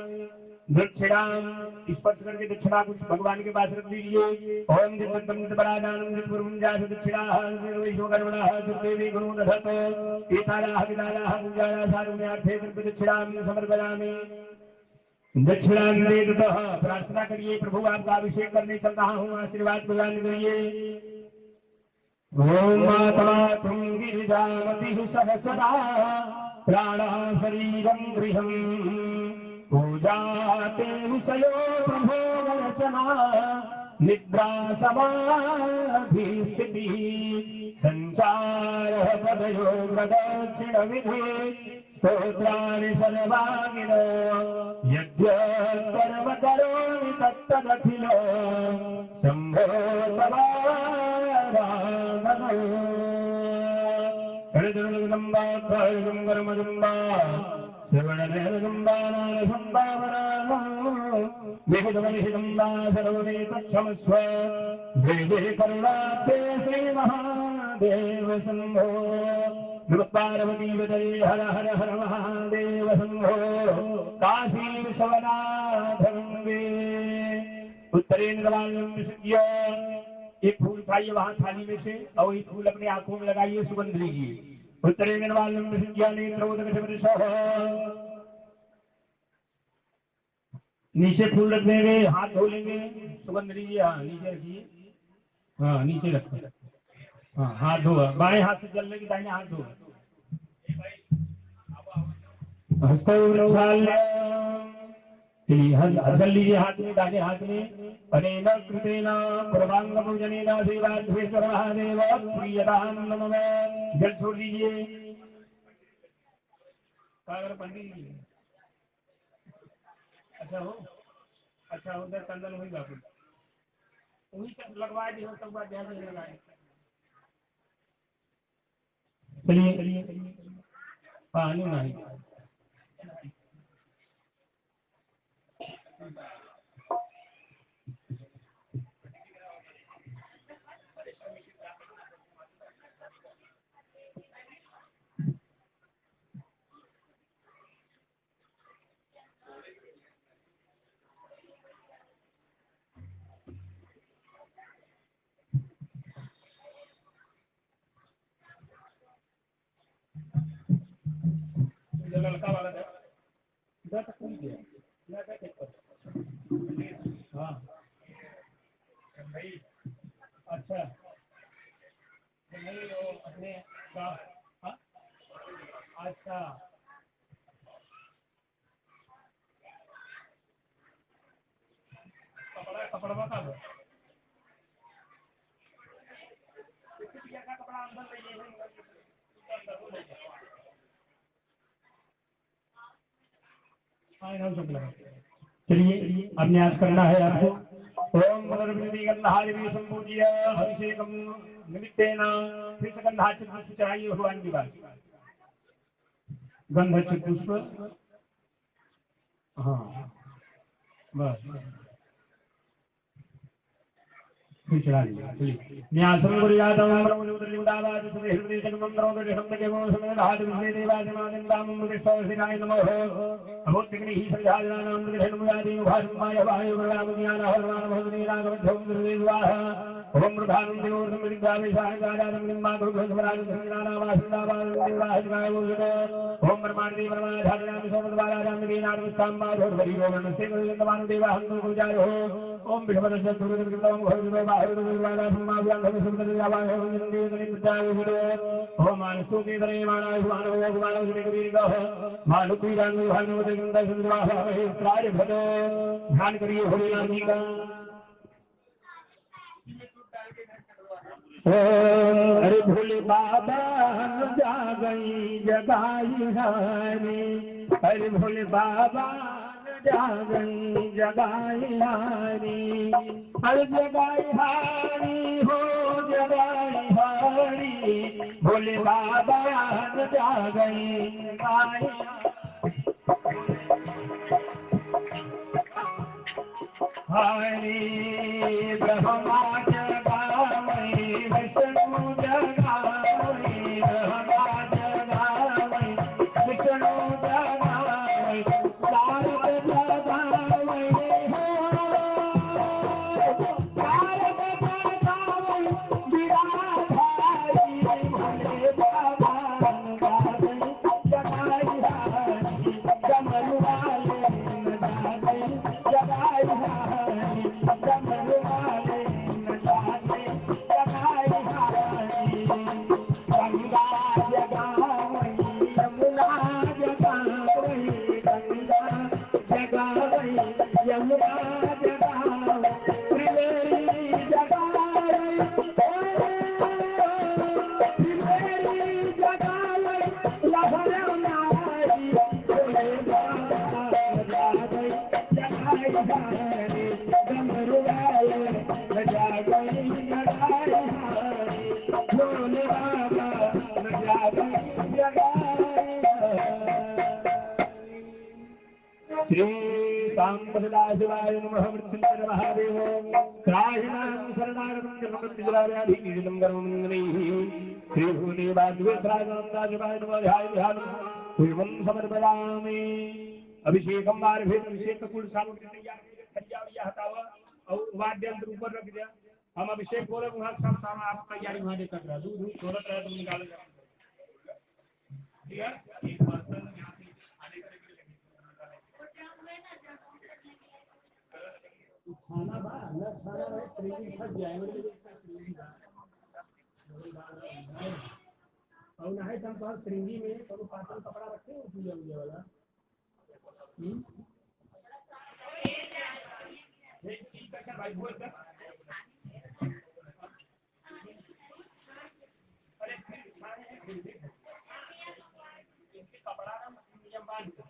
दक्षिणाम स्पर्श करके दक्षिणा कुछ भगवान के पास रख दीजिए। ओम जितबरादानम जितपुरुंजास दक्षिणाः विश्वकर्मणः दुर्देवी गुरुनधत एतायाः विदायाः पूजायाः सारुण्यार्थे दक्षिणां समर्पयामि। दक्षिणां देतः प्रार्थना करिए। प्रभु आपका अभिषेक करने चल रहा हूँ, आशीर्वाद प्रदान करिए। ओम माता तुम गिरिजामति सहस्रा प्राणः शरीरं गृहम् पूजाते विषयो प्रभो रचना निद्रा समाधि स्थिति संचार पदयो प्रदक्षिण विधि स्तोत्राणि सर्वांगिनो यज्ञ कर्म करोमि तत्तदखिलो शंभो तवाराधनो हरिदुर्गम्बा कर्मजुम्बा श्रवणदेवजुम्बानाय सम्भावनामो विहितमहितम्बा सर्वमेतच्छमस्व देवे करुणाब्धे श्रीमहादेव शम्भो नमः पार्वतीपतये हर हर हर महादेव शम्भो काशी विश्वनाथ वन्दे। उत्तरे निर्वाणं विशुद्ध्य एक फूल उठाइए वहां थाली में से और एक फूल अपने आंखों में लगाइए, सुगंध लीजिए। उत्तरे निर्वाणं विशुद्ध्य नेत्रोदकशमृषः। नीचे फूल रख देंगे, हाथ धो लेंगे, सुगंध लीजिए। हाँ नीचे रखिए। हाँ नीचे रखो। हाँ हाथ धो, बाएं हाथ से जल लेगी, दाहिने हाथ धो। जल लीजिए हाथ में, दाहिने हाथ में। अनेन कृतेन पूर्वांग पूजनेन श्रीवाधेश्वर महादेव प्रियतां नमः। जल छोड़ दीजिए। सागर पंडित जी अच्छा हो, अच्छा उधर चंदन हुई बाबू वही सब लगवा दी हो, सब बात ध्यान से लगाए। चलिए पानी नहीं लड़का वाला है दस कौन किया ना क्या चेक कर हाँ भाई अच्छा नहीं वो अपने गाँव हाँ अच्छा कपड़ा का कपड़ा अंदर चलिए अभ्यास करना है आपको ओम संपूज्य अभिषेकम निमित्तेन फिर से गंधाचित पुष्प चढ़ाइए भगवान की बात गंधाचित पुष्प हाँ बस न्यासं गुरुजातं ब्रह्मजोतिर्लिङ्गावाच हृदयजगमं द्रौपदीशब्दकेवो समेधादिविश्वेदेवादिमादिन्दामुष्टोषिनाय नमः अभोत्तिग्निः सञ्जाजनानां मृगधनुमुयादीमुखासम्माय वायुग्रहामज्ञानहर्वाणभवनीरागमध्यौन्द्रदेवाः ओम प्रधानं देवोर्धं विद्यावेशानकारादं निम्बाकुभ्यस्वराजसंज्ञानावासुन्दावासुदेवाहजगायोगो ओम परमार्थे परमाधारणामि सोमद्वाराजामिदीनार्वस्ताम्बाधोर्वरीरोगणस्य गुरुजन्दवानुदेवाहं गुरुजायो ओम विषमदस्य दुर्गदं भवजुरो बाहुरुवादा सम्माव्यान्धविसुमदयावाहं ओम मानसोके दरेमाणाय मानवो भगवानौ श्रीगुरुगः मानुपीरानु भानुवदगंधा संद्वाहामहे प्राय भदो ध्यान करिए भोलेनाथ जी का अरे भोले बाबा जा गई जगाई हारी अरे भोले बाबा जा गई जगाई हारी अरे जगाई हारी हो जगाई हारी भोले बाबा जा गई जगाई हारी ब्रह्मा जगावै विष्णु जगावै ब्रह्मा जगावै विष्णु जगावै नारद जगावै हो नारद जगावै विराधारी भोले बाबा जगाई हारी कमल वाले जगाई हारी कमल वाले जगाई हारी गंगा जगावै यमुना जगावै गंगा जगावै यमुना जगावै त्रिवेणी जगावै त्रिवेणी जगावै लहर नारी भोले बाबा जगावै जगाई हारी डमरू वाले जगावै जगाई हारी भोले बाबा जगावै जगाई श्री सांबसदाशिवाय नमः मृत्युंजय महादेव त्राहिणां शरणागतं जन्ममृत्युजराव्याधिपीडितं कर्ममङ्गलैः श्री भूदेवाद्वेत्राजनन्दाशिवाय नमः ध्यानं पूर्वं समर्पयामि अभिषेकम बारभेद अभिषेक कुल सामग्री तैयार खरिया हटावा और वाद्य यंत्र ऊपर रख दिया हम अभिषेक बोले वहां सब सामान आप तैयारी वहां दे कर रहा दूध छोड़त रहा तुम निकाल दिया एक बर्तन यहां से आने के लिए खाना बा न खाना है श्रीजी फट जाएंगे और ना है तब तो श्रीजी में तो पातल कपड़ा रखे हैं पूजा पूजा वाला भाई बोल कर अरे कपड़ा ना नियम बांध तो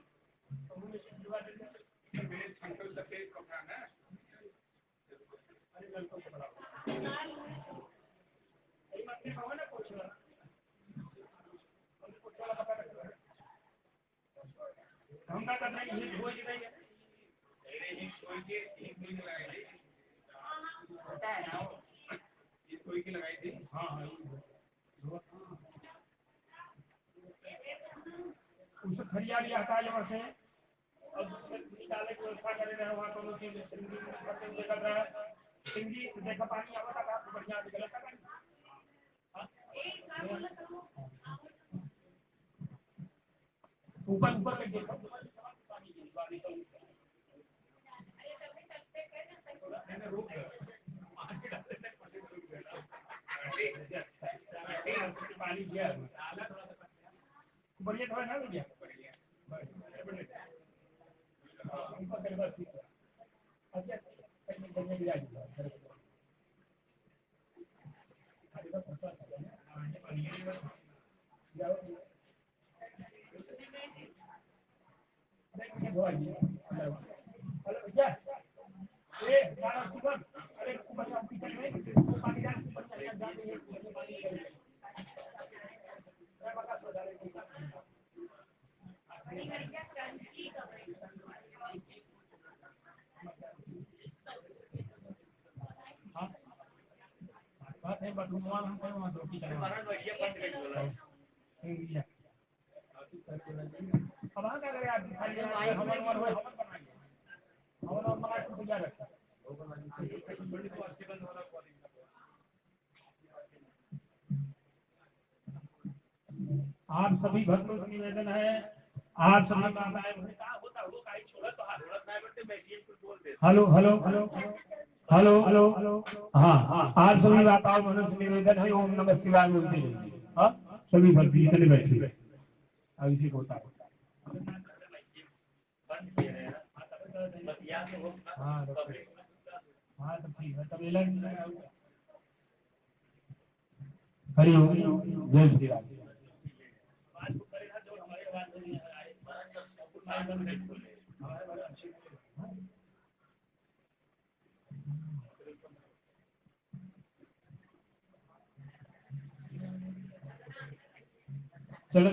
मुझे जुआ देते मेरे छंटल सफेद कपड़ा ना अरे लड़कों कपड़ा ये मत में कहो ना कुछ ना कुछ वाला कपड़ा हम क्या करना है ये धोए के देंगे कोई के एक महीने लगाई होता है ना ये कोई की लगाई थी हाँ हाँ उसे खरिया लिया हटा जब से और निकाले की व्यवस्था करे रहे वहाँ दोनों चीज सिंगी देखा रहा है सिंगी देखा पानी आवता था बढ़िया गलत था ऊपर ऊपर करके पानी की बारी तो पानी दिया बढ़िया थोड़ा ना बढ़िया अच्छा बात है बट मोबाइल हम कोई मत रोटी करना अब आ क्या करें आप खाली हवन बनाइए हवन और मलाई को तैयार रखा आप सभी भक्तों से निवेदन है आप सभी माताएं hello hello hello hello hello हाँ आप सभी माताओं मनुष्य निवेदन है ओम नमः शिवाय बोलते हैं हाँ सभी भक्ति जितने बैठे अब इसी को होता है हाँ हाँ तो ठीक है तब हरि ओम जय श्री राम चलो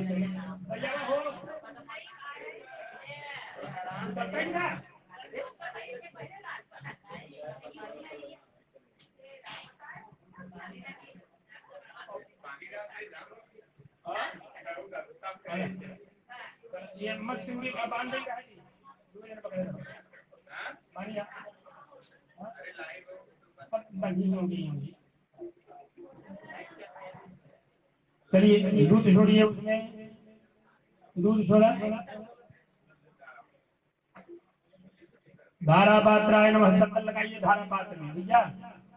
ये मत सिंगी का बांध देगा पानी होगी चलिए दूध छोड़िए उसमें दूध छोड़ा धारा पात्राय नमः चंदन लगाइए धारा पात्र में भैया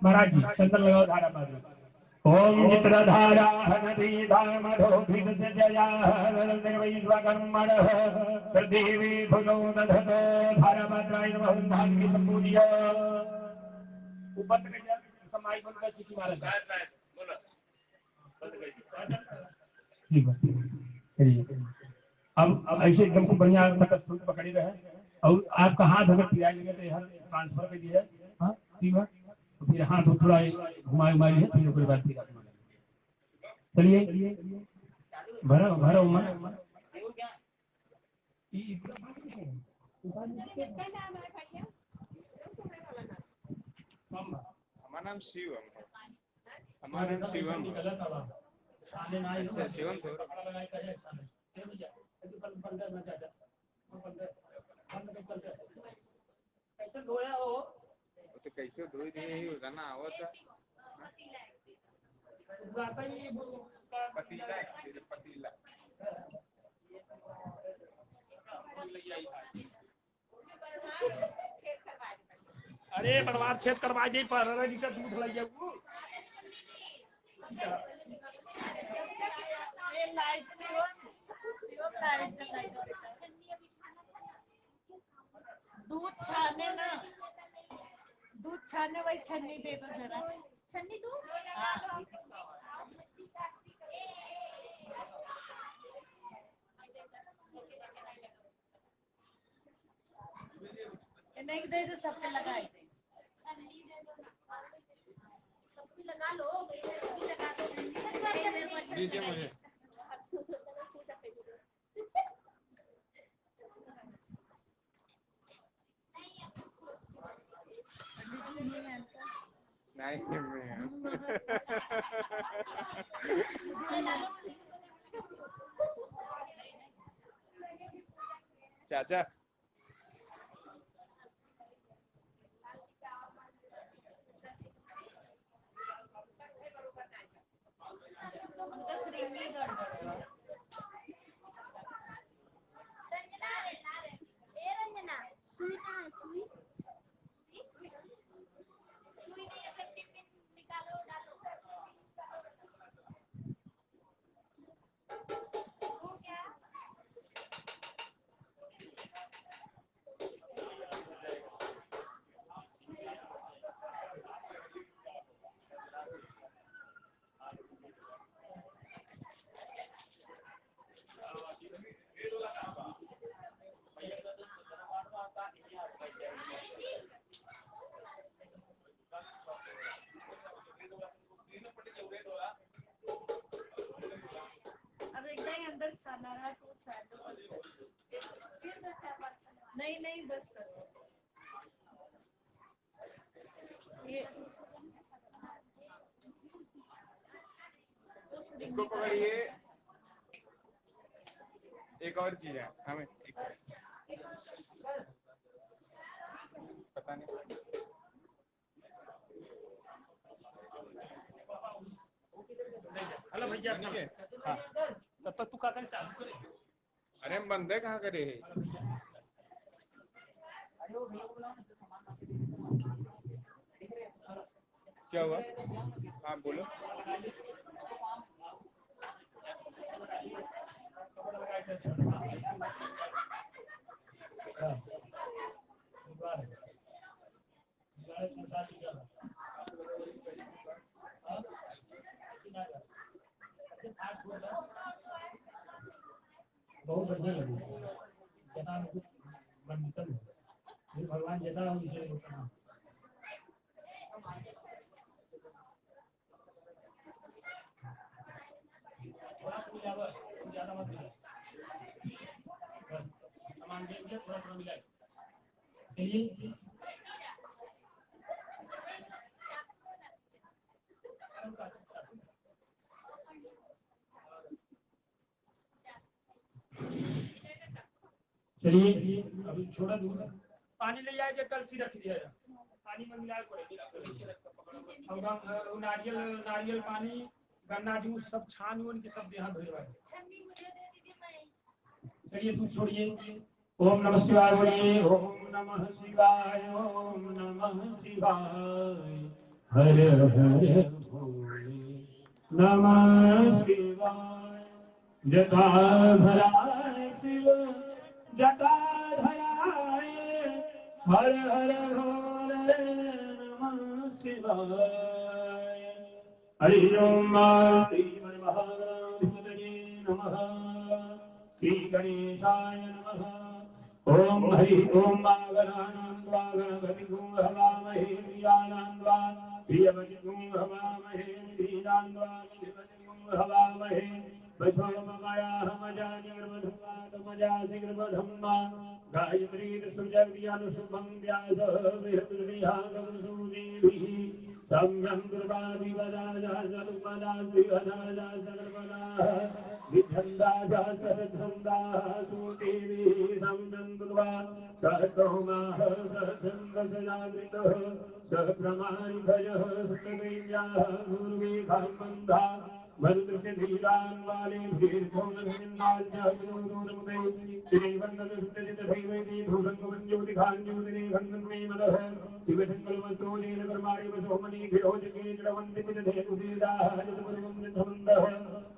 महाराज जी चंदन लगाओ धारा पात्र में ओम चित्रधारा नदी धामधोभिद जया निर्वैश्वकर्मण पृथिवी भुजो दधतो धारा पात्राय नमः भाग्य संपूज्य ऊपर तक समाई बन कर सिटी मारा ठीक है चलिए अब ऐसे एकदम को बढ़िया तक पकड़ी रहे और आपका हाथ अगर पिराई लगे तो यहाँ ट्रांसफर कर दिया हाँ ठीक है तो फिर हाथ थोड़ा घुमाई है फिर उसके बाद फिर अपना चलिए भरो भरो मन हमारा नाम शिवम है हमारा नाम शिवम अच्छा शिवम कैसे धोया हो तो कैसे धोई थे यही होगा ना वो तो पतीला पतीला अरे बर्बाद छेद करवा दे पर लीटर दूध लग जाऊ दूध छाने ना दूध छाने वही छन्नी दे दो जरा छन्नी दो नहीं दे दो सबसे लगाए सबकी लगा लो दीजिए मुझे नहीं चाचा नहीं नहीं बस ये इसको पकड़िए। एक और चीज है हमें पता नहीं। हेलो भैया हाँ तब तक तू का कर चालू करे। अरे हम बंदे कहाँ करे है? क्या हुआ? हाँ बोलो। बहुत बढ़िया लगी जैसा मंथन ये भगवान जैसा उसे करना। ज्यादा मत मिला सामान देख के थोड़ा थोड़ा मिला चलिए। चलिए अभी छोड़ा दूर पानी ले जाए कल सी रख दिया जाए पानी में मिला नारियल नारियल पानी गन्ना जूस सब छान उन के सब यहाँ भिजवा। चलिए तू छोड़िए। ओम नमः शिवाय बोलिए। ओम नमः शिवाय ओम नमः शिवाय हर हर भोले नमः शिवाय जटाधराय शिव जटाधराय हर हर भोले नमः शिवाय हरि ओम श्री महागणाधिपतये नमः श्री गणेशाय नमः ओम हरि ओम गणानां त्वा गणपतिं हवामहे प्रियाणां त्वा प्रियवतिं हवामहे धीरां त्वा धीरवतिं हवामहे वैभवमयाहमजानिर्वधुमातमजासिग्रवधम्मा गायत्री सुजग्र्यानुशुभं व्यासः बृहद्विहागमसूदेभिः सम्यं दुर्वादिवदाजा सरुपदा सर्वदाः विच्छन्दाजा सरछन्दाः सुदेवीः सम्यं दुर्वा सहस्रहोमाः सहस्रन्दशजागृतः सहस्रमाणिभयः सुतदेव्याः पूर्वीकाम्बन्धा मरुदृश्य धीरान् वाले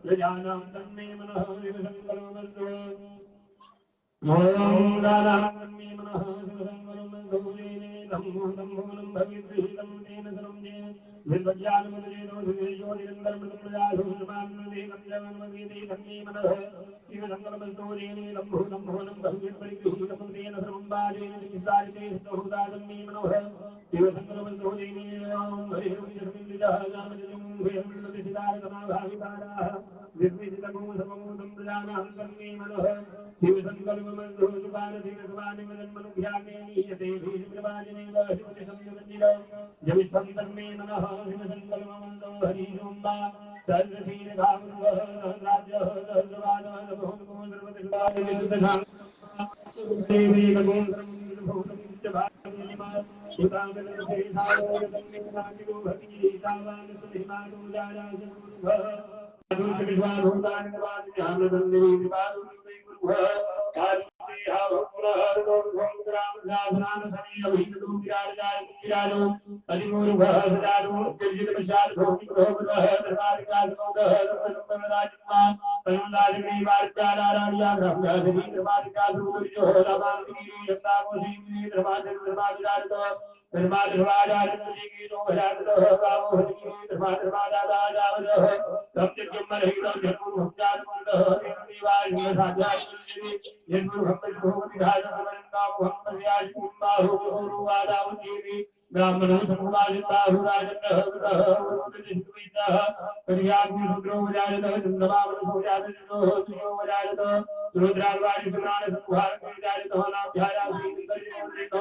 प्रजानां तन्मे मनः शिवसङ्कल्पमस्तु ओम गानान्मे मनः शिवसङ्कल्पमस्तु धम्मो धम्मोनं भविद्विहितं तेन सर्वं निर्वज्ञानमुदयेनो सुदेशो निरन्तरमृतप्रजासुष्मान्मदेकं जगन्मगीते धन्ये मनः शिवसङ्कल्पमस्तु तेने लम्भो लम्भोनं भविद्विहितं तेन सर्वं बाजेन चित्तारिते स्तोहुता धन्ये मनः शिवसङ्कल्पमस्तु तेने ओम हरिः यस्मिन्दिजः नामजलं भेयं निर्विजितगुं सर्वभूतं प्रजानां धन्ये मनः शिवसङ्कल्पमस्तु सुपारधिकसवानिमजन्मनुभ्यामे नीयते भीष्मप्रवाजिनेव शिवसंयुगन्दिरो जवित्वं तन्मे मनः शिवसङ्कल्पमस्तु हरिः ओं वा सर्वशीलभावः सहस्राब्जः सहस्रवादः नभोन्मो सर्वदशादिविदुदशां देवी भगवन् सर्वभूतं च भागनिमा सुताङ्गदर्शेषायोगतन्मे नामिको भगिनी तावान् सुधिमानो जायासुरुभः ब्राह्मणो समुदायिताहुराजतः उदः करियाग्नि रुद्रो वजायतः चन्द्रमावनो वजायतः सुयो वजायतः रुद्रावारि सुनान संहार वजायतः नाभ्यायासी निकरितो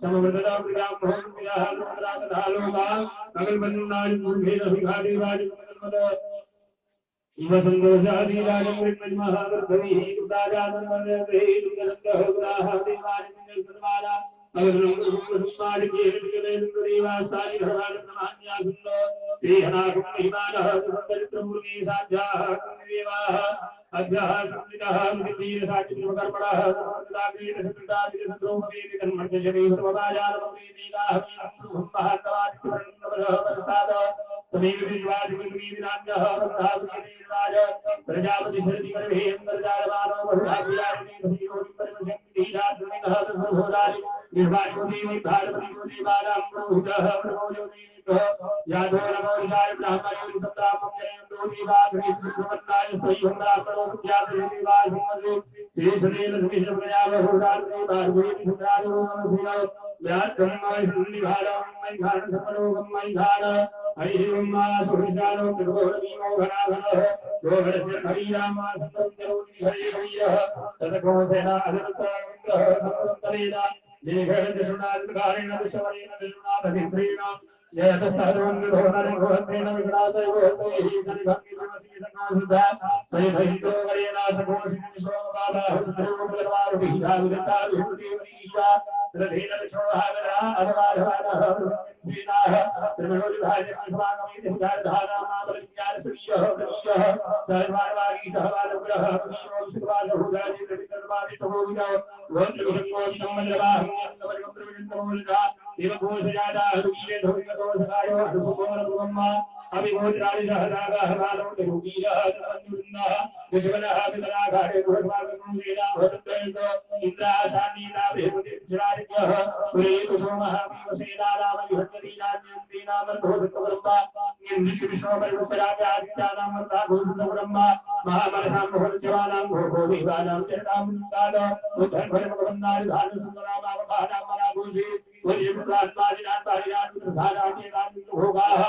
समवृतदा ब्राह्मणो विदाह रुद्रागधालोका अगलबन्नानि मूर्धेन सिंहादेवादि इव संदोषादि राजमृत महावर्धनी उदाजानन्दे दुर्गन्धः गुणाः देवानि सन्माना अगलबन्नानि केवलेन्द्रदेवास्तानि धर्माणि समान्यासुन्दो तेहनाकुं महिमानः सुन्दरित्रमूर्गे साध्याः देवाः अभ्यः संविदः विधीरसाचिकर्मणः सदाग्रेणसकृतादिसद्रोमवेदि कर्मण्यशरीरमवाजानमवेदिकाः महात्मादिवर्णवरः तमेव विश्वादिविराज्ञः रन्धाविराज प्रजापति धरति गर्भे अन्तर्जालमानो बहुधाभिराजने धीरोहि परमशक्तिधीरात्मनिकः सर्वभूतानि निर्वाचो देवै भारपतियो देवानां पुरोहितः प्रभोजो देवेभ्यः यादो नमोरिषाय ब्राह्मणेन सप्तामञ्जयन्तो देवाग्रे सुब्रह्मण्याय स्वयं ब्राह्मणो विद्यापति देवासिंहसे शेषदेव सुमेशप्रजावहुरात्मे भार्गवेति सुत्रायो नमः व्यात्कर्माय सुनिभारं मैघान सपरोगं मैघान हरिहिम्मा सुहृदानो त्रिभुवनमीमो घनाघनः गोघरस्य हरिरामा सतंजरोनि हरि हरियः तदकोसेना अजरतामिन्द्रः समस्तलेना दीर्घजनुनादकारेण विश्वरेण विष्णुनाथभिन्द्रेण यतस्तहदवन्द्रोहनरिघोहत्रेण विकटातयोहतैः सनिभङ्गिमसी सकोसिद्धा सयधैन्द्रो वरेण सकोसिद्धि सोमबालाहुद्रोगलवारुभिः धाविदत्ताभिहुदेवनीशा रथेन विष्णोहागरः अवगाढवानः ीनाः त्रिमणोविभाजनस्वागमेतिधारधानामाबलिज्ञानसुरीयः वृक्षः सर्वार्वागीतः वालुग्रः विश्वोषितवालहुराजितवितर्वादितमोविदौ वोत्रविषङ्गोचितमल्लवाहङ्गमरिमन्त्रविजन्तमोलिका देवघोषजाताः वीरेधोविगतोषकायो हनुभुवनभुवम्मा अभिगोत्रादिसहदागाः बालोकरूपीयः तमञ्जुन्नः विश्वनः वितराघाटे बृहद्वागमूलेना भवतन्तो इन्द्राशानीनाभिहृतिश्रादित्यः पुरेतुसोमः भीमसेना रामयुहत्यदीनान्यन्तीनामर्धोधृतवरम्बा निर्दिशविश्वपरिवृत्तराजादित्यानामर्था घोषितवरम्बा महामनसां भवज्जवानां घोघोदेवानां चरणामुन्दाद उद्धर्भरमगमन्नारिधानसुन्दरामावभानां मनाघोषे वज्रपुत्रात्मादिनात्तारिणात्मधाराण्येनान्वितभोगाः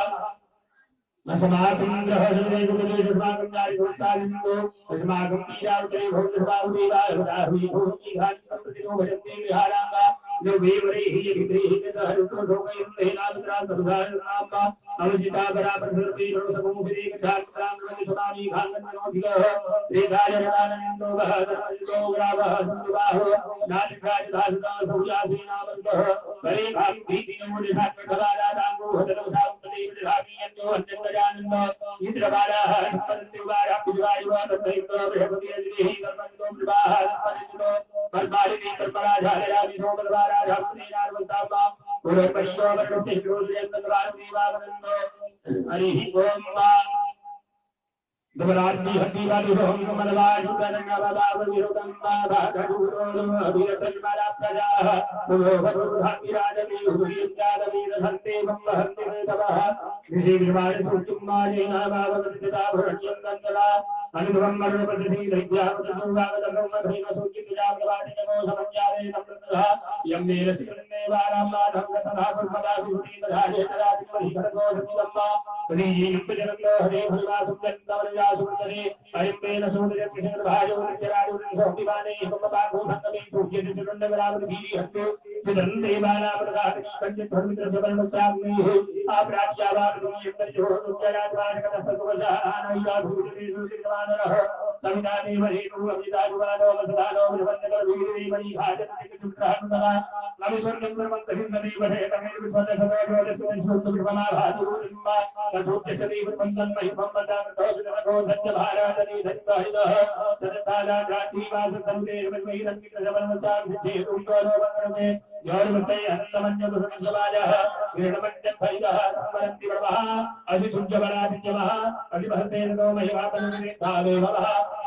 अस्माकं ग्रहजनैकपदेशस्माकं अस्माकं ईशावतरे भवद्भावदेवाहुदाहुई भूमिघातिकं भजन्ते विहाराङ्गा जो वेवरेः यभिद्रेः तदहरुत्वशोकैर्देनामित्रान्तर्धारणाम्बा अवजिता बराबरसर्वे नवसमूहिरेकधात्राङ्गनिसमानी घाङ्गन्यनोधिगः त्रेधायरदानन्दोगः धर्मजितोग्रावः सन्दुबाहो नाटिकाजधासुता सौजासेनावन्तः परे भागीतिनमोलिधात्मकवादादाङ्गो हतनवधात्मदेवधामीयन्तो अन्यन्तजानन्द इन्द्रबालाः सम्पन्तिवाराः पुजवायुवा तत्रैन्द्रो बृहस्पतिर्दिभिः कर्मजितो विवाह सम्पन्नितो बर्बारिणी कर्मराजालयादिशो बलवाराधापुनेनार्वन्ताम्बा पुनर्परिशोभरणुष्टिश्रोत्रयन्तद्वारदेवावनन्दो हरिः ओम् वा दमराज्ञी हत्तीवादि सोहं कमलवायुगनङ्गवदावविरुदम्बा भागधूरोदम अभिरतन्मराप्रजाः पुरोभरुधातिराजमे हुरियञ्जादवीरधन्ते बम्बहन्ति वेदवः विधिर्वाणिसूचिम्माजेनाभावगतिदाभरण्यं अनुभवं मरणप्रतिथि दैव्यावतसौगावतकर्मधैनसूचितजाग्रवाटिनमो समञ्जाले यं वीरसिकन्देवानां नाथं तथा कुर्मदाभिभूतिदधायेतराजिमहिकरगोधतिदम्बा प्रीयियुक्तजनन्दो हरे भगवासुन्दरन्दवरयासुन्दरे अयम्बेन सूर्यकृष्णभाजो नित्यराजोनिसोऽपिमाने हिमपाघोषङ्गमे सूर्यचन्द्रन्दवरावृधीः हस्ते सुदन्देवानामृगाति कञ्चिद्धर्मित्रसवर्णस्याग्नेः आप्राज्यावाकृतयन्तरिजोरुद्यराजवानकतस्तुवशाहानैकाभूतिरेषुसिद्धवानरः सवितादेवरेणु अमिताजुवानो वसुधानो विभन्नकरवीरेवरी भाजनतिकचुत्रहन्तः नविस्वर्गं ब्रह्मन्तहिन्ददेवहेतमेर्विस्वदसदोजोजस्वदश्रुतविभमाभाजुरुम्बा तथोच्यसदेवन्मन्महिमम्मदानतोषितमको सत्यभारादनीधरिताहितः सदतादाग्रातीवासुतनुदेवैरन्वितसवर्णसाभिद्धेतुम्बरोवङ्गणे योर्वृत्तै अनन्तमन्यपुरुषसमाजः क्रीडमञ्जत्फलितः संवरन्ति वर्वः असिसुज्जवरादित्यमः असिमहतेनो महिमातनुदेवः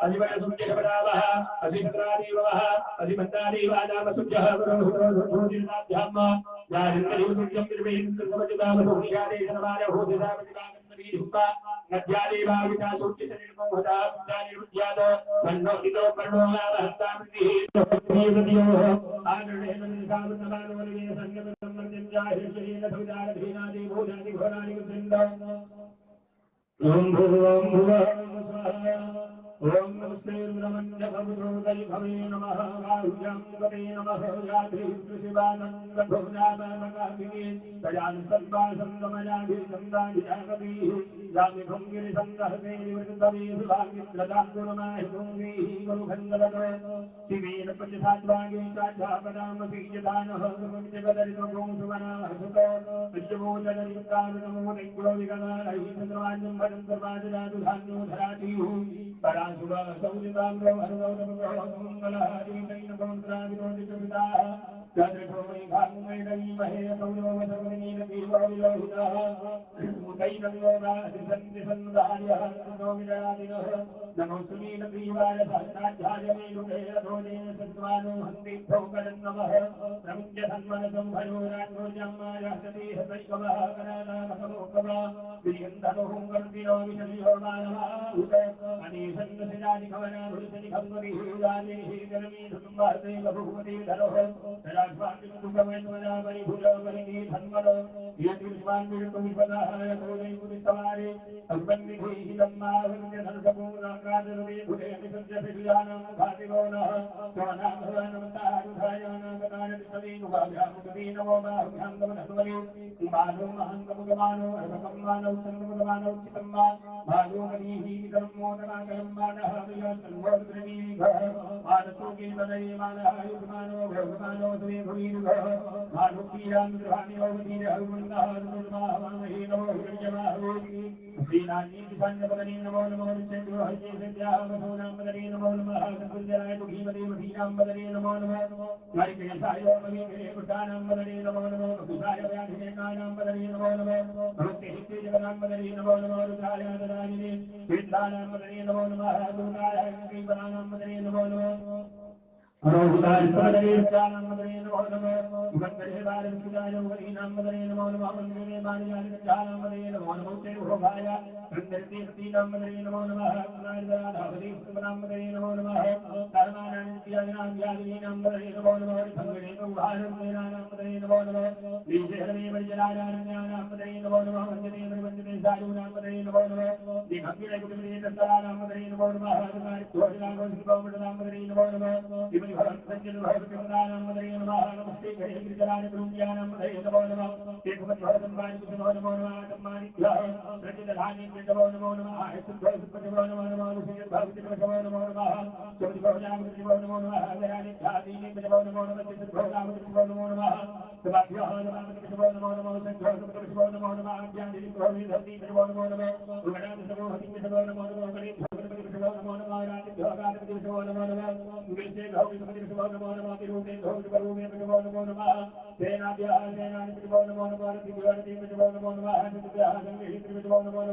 असिवरसुज्जवरावः असिभद्रादेवः असिमन्दादेवानामसुज्जः पुरोहितोर्भूतिर्नाभ्याम् याजिन्दरिवसुज्जं निर्वेन्द्रसमचितामसुज्ञादेशनमानभूतिदामचितामन्नवीरुम्बा नद्यादेवावितासूचितनिर्मोहदा पुञ्जानिरुद्याद मन्नो हितो पर्णो नामहस्तामृतिः आगृहेण निकावृतमानवलिगे संगतसम्मर्जन्याहिर्जयेन धविदारधीनादि भूजादि घोराणि विचिन्द ओम भूर्वं भुवः स्वः ओम नमस्ते ब्रह्मण्य भवद्रोदय भवे नमः गाहुजं गते नमः याधि शिवानंद भुवनामकाभिने दयान सर्वा संगमयाधि संदाधिजागतिः यामि भंगिरि संदहते निवृत्तवे सुभागित्रदां गुणमाहि भूमिः गुरुखण्डवतो शिवेन पञ्चधात्वागे चाध्यापदामसि यदानः गुरुञ्जगदरितो सुमनाः सुतो विद्यमोदरिकारुणमो नैक्यो विगणालैः चन्द्रवान्यं भजं सर्वाजरातु धान्यो धरातिः पराशुभा सौजिताम्रो हरुणौतमगो मङ्गलः दीनैनभवन्त्राविरोधिसुविदाः चन्द्रशोमयि भागुमैदयी महे सौर्योवसर्वनीलतीर्वो विलोहितः उतैनव्योगाधिसन्धिसन्धार्यः कृतो विजयादिनः नमोऽस्तु नीलग्रीवाय सहस्राध्याय मे रुगे रथोजेन सत्त्वानो हन्तिभ्यो करन्नमः प्रमुच्य सन्मनसं भयोरान्योजम्माय सतीह सैकवः कनानामकमोकवा विरियन्धनुः कर्तिनो विशल्यो मानवः उत अनीसन्नसिजानि खवना भुजनि खम्बरिः राजेः जनमी धुम्बहते बहुमती धरोः राजवाक्यकुसमैत्वजा परिभुजो परिणी धन्मनो यतिर्वान् विष्णुविपदाः यतोदैपुरिस्तवारे अस्मन्निधेहि दम्माहुर्य धनसपूर्णाकादरुवे भुजे विसर्जभिर्यानं भातिगोनः स्वानां भवानमतायुधायानागतारतिसवीनुभाभ्यामुखवी नमो बाहुभ्यां गमनस्वरे मानो महान्तमुगमानो अर्भकं मानौ सन्मुगमानौ चितं मा भागो मनीः विकरं मोदनाकरं मानः वियासन्मोद्रवीभः मानसोगे मदये मानः युगमानो भगवानो स्वे भुवीर्भः मानुपीरां गृहाणि हरुमन्दः दुर्माहमामहे नमो हिरण्यमाहवे श्रीनाथीति संजपदने नमो नमो निचन्द्रो हरिये सद्याः वसोनां पदने नमो नमः सद्गुञ्जराय दुःखीमदे मधीनां पदने नमो नमः हरिकेशायो महीमहे कृष्णानां पदने नमो नमः कुशाय व्याधिनेकानां पदने नमो नमः भक्तिहिते जगनां पदने नमो नमः रुद्राय ददामिने सिद्धानां पदने नमो नमः दुर्गाय कैवरानां पदने नमो नमः अरोहिताय पदनेर्चानां पदने नमो नमः मन्दरे बालविदाय वरीनां पदने नमो नमः मन्दरे बालियाय गजानां पदने नमो नमः चेभोगाय वृन्दरतीनां पदने नमो नमः कुमारदाधावती सुमनां पदने नमो नमः सर्वानां नित्यानां व्याधिनां पदने नमो नमः भङ्गरे गौहारं पदने नमो नमः लीजेहरे वैजलानां पदने नमो नमः वन्दने साधूनां पदने नमो नमः दिगम्बिरे कुटुम्बे दशरानां पदने नमो नमः ध्वजनां गोष्ठिपावनां पदने नमो नमः भगवन् भगवतानां पदने नमः नमस्ते गणे गिरिजलानि कुरुम्यानां पदने नमो नमः एकभद्भवदम्बानि नमो नमः धम्मानिभ्यः प्रचिदधानि नमो नमः आयसुद्धो नमो नमः ऋषिर्भवति नमो नमः सुमतिभवजामति नमो नमः वरानिभ्यादीनि नमो नमः चित्तभवजामति नमो नमः सभाभ्यः नमो नमः संघोषमति नमो नमः आज्ञानि भवति धर्मी नमो नमः उगणानि नमो हति नमो नमः गणेशभगवति नमो नमः रातिभ्यः रातिपति नमो नमः विजय भवति नमो नमः विरूपे भवति वरूपे नमो नमः सेनाभ्यः सेनानि नमो नमः रतिभ्यः नमो नमः हतिभ्यः गङ्गेहि नमो नमः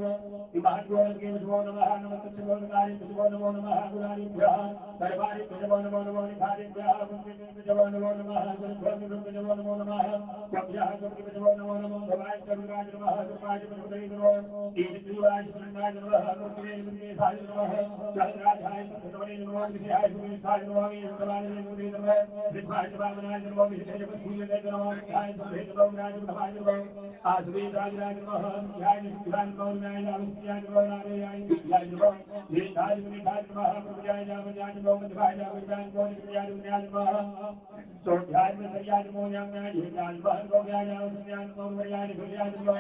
इमाद्योर्गे नमो नमः नमस्ते नमोकारि नमो नमः गुणानिभ्यः दरबारि नमो नमः निधारिभ्यः नमो नमः गुरुभ्यः नमो नमः सभ्यः नमो नमः भवाय करुणाय नमः दुर्गाय नमः दीनजीवाय नमः गुरुदेव साय नमः जगराजाय नमः विषयाय साय नमः भगवान नमः विद्वाय वामनाय नमः विषय भूय नमः विद्याय संभेद भवनाय नमः आसवे राजराज नमः ध्यान ध्यान भवनाय आविष्याय नमः नारायणाय विद्याय नमः देहाय विधाय नमः प्रभुजाय नामजाय नमः मध्वाय नामजाय नमः सोध्याय में सरियाय नमः याम्याय ध्यान नमः गोव्याय नामजाय नमः वरियाय भुजाय नमः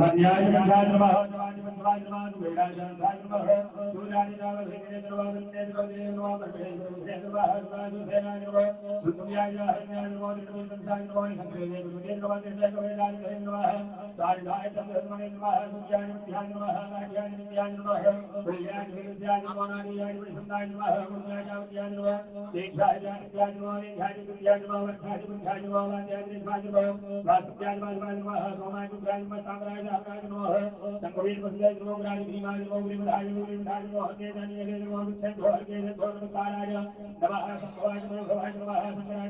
मन्याय मन्याय नमः जवानि मन्वाय नमः वेदाय नमः सूर्याय नमः भेदे नमः वन्दे नमः वन्दे नमः सेनाय नमः सुतुल्याय हरण्याय नमः निर्मलसाय नमः संग्रहे गुरुदेव नमः देशाय वेदाय नमः सारिधाय संग्रहमणे नमः सूर्याय ध्यान नमः नाट्याय ध्यान नमः वेदाय विद्याय नमः नाट्याय विसंदाय नमः गुरुयाय ध्यान नमः देशाय ध्यान नमः देशाय ध्यान नमः वर्षाय ध्यान नमः वाद्याय ध्यान नमः वासुदेवाय नमः सोमाय ध्यान नमः सामराय नमः संगवीर वसुदेव नमः गुणानि भीमाय नमः विमलाय नमः हते जानिये नमः विच्छेद हरके नमः कालाय नमः संभवाय नमः भवाय नमः शंकराय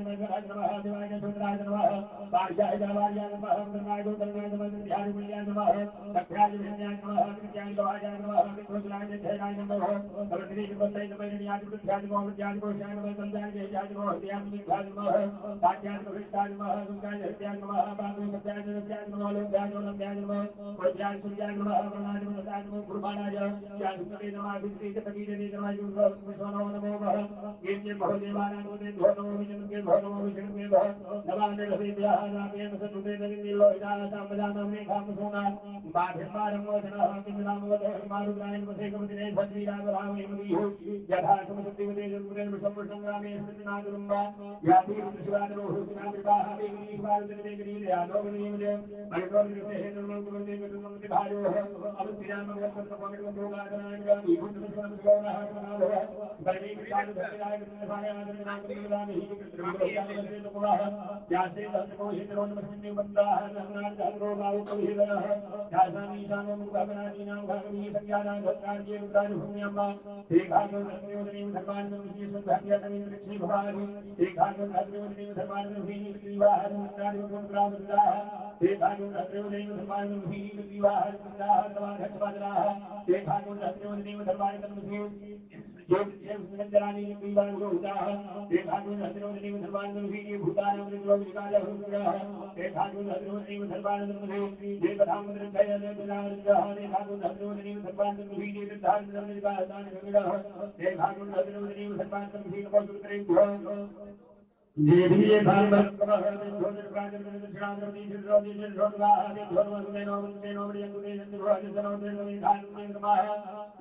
नमः देवाय सुंदराय नमः बाह्याय जावार्याय नमः ब्रह्माय गोतरणाय नमः ध्यान पुण्याय नमः सख्याय विद्याय नमः विद्याय लोहाय नमः विद्रोषणाय जयराय नमः सर्वश्री कृपणय नमः नियाय विद्याय नमः विद्याय गोषाय नमः संध्याय जयराय नमः ध्यान विद्याय नमः साध्याय विद्याय नमः सुखाय विद्याय नमः बाबू सत्याय जयराय नमः लोभ्याय नमः विद्याय सूर्याय नमः ब्रह्माय नमः नमो गुरुमानाय ज्ञान सुते नमः विद्ये तकीरे नमः विश्वनो नमो वः येन भवदेवानां गोते नमो विष्णुके नमो विष्णुके नमामि रविद्याः नामे सतुते नलिलो इदाः सामजानं मेघां सोना बाधिर्मारं वचनः किंनामवदे मारुद्राय वसे कमदिने सद्वीरागरामेमदि यथा समसुतिवदे जन्मदे संग्रामे स्मृतिनागुरुम्बा याति शिवादरो हुसनाद्रिवाः वेगिनी स्वारुते गिरीरे आदोगनीमदे मणिकोर्विसे नमो गुरुते गुरुमति भायो अवतिराम भगवत भगवत भोगादनाय गामी हुन्दुसम सोनाः नमः बलि विचार धर्मराय कृष्णभाय आदरनाय कृष्णरामे हि कृष्णरामे लोकवाह यासे धर्मो हितरो नमस्ते वन्दाः नमनां धर्मो गाव कविहरः यासामि शानो मुखगणादीनां भागवी संज्ञानां धर्मार्ये रुद्राजभूम्याम्बा श्रीघातो धर्मयोजने धर्मान् नमस्ते सुभाग्यतमेन्द्रक्षी भवानि श्रीघातो धर्मयोजने धर्मान् नमस्ते श्रीवाह रुद्राजभूम्याम्बा श्रीघातो धर्मयोजने धर्मान् नमस्ते श्रीवाह रुद्राजभूम्याम्बा श्रीघातो धर्मयोजने धर्मान् नमस्ते जरानी विवाह होता देखा तो हजरों ने धर्मान में भी भूतान में लोग निकाला हो गया देखा तो हजरों ने धर्मान में भी ये प्रधान मंत्री छय ने बिलार जहां देखा तो हजरों ने धर्मान में भी ये प्रधान मंत्री का दान कर गया देखा तो हजरों ने धर्मान में भी को सुतरे ये भी ये भाग में कहा है जोर प्राचर में दक्षिणांतर दी रोगी जिन रोगा है धर्म में नो बड़ी अंगुदे जन रोज जनो दे में खान में कहा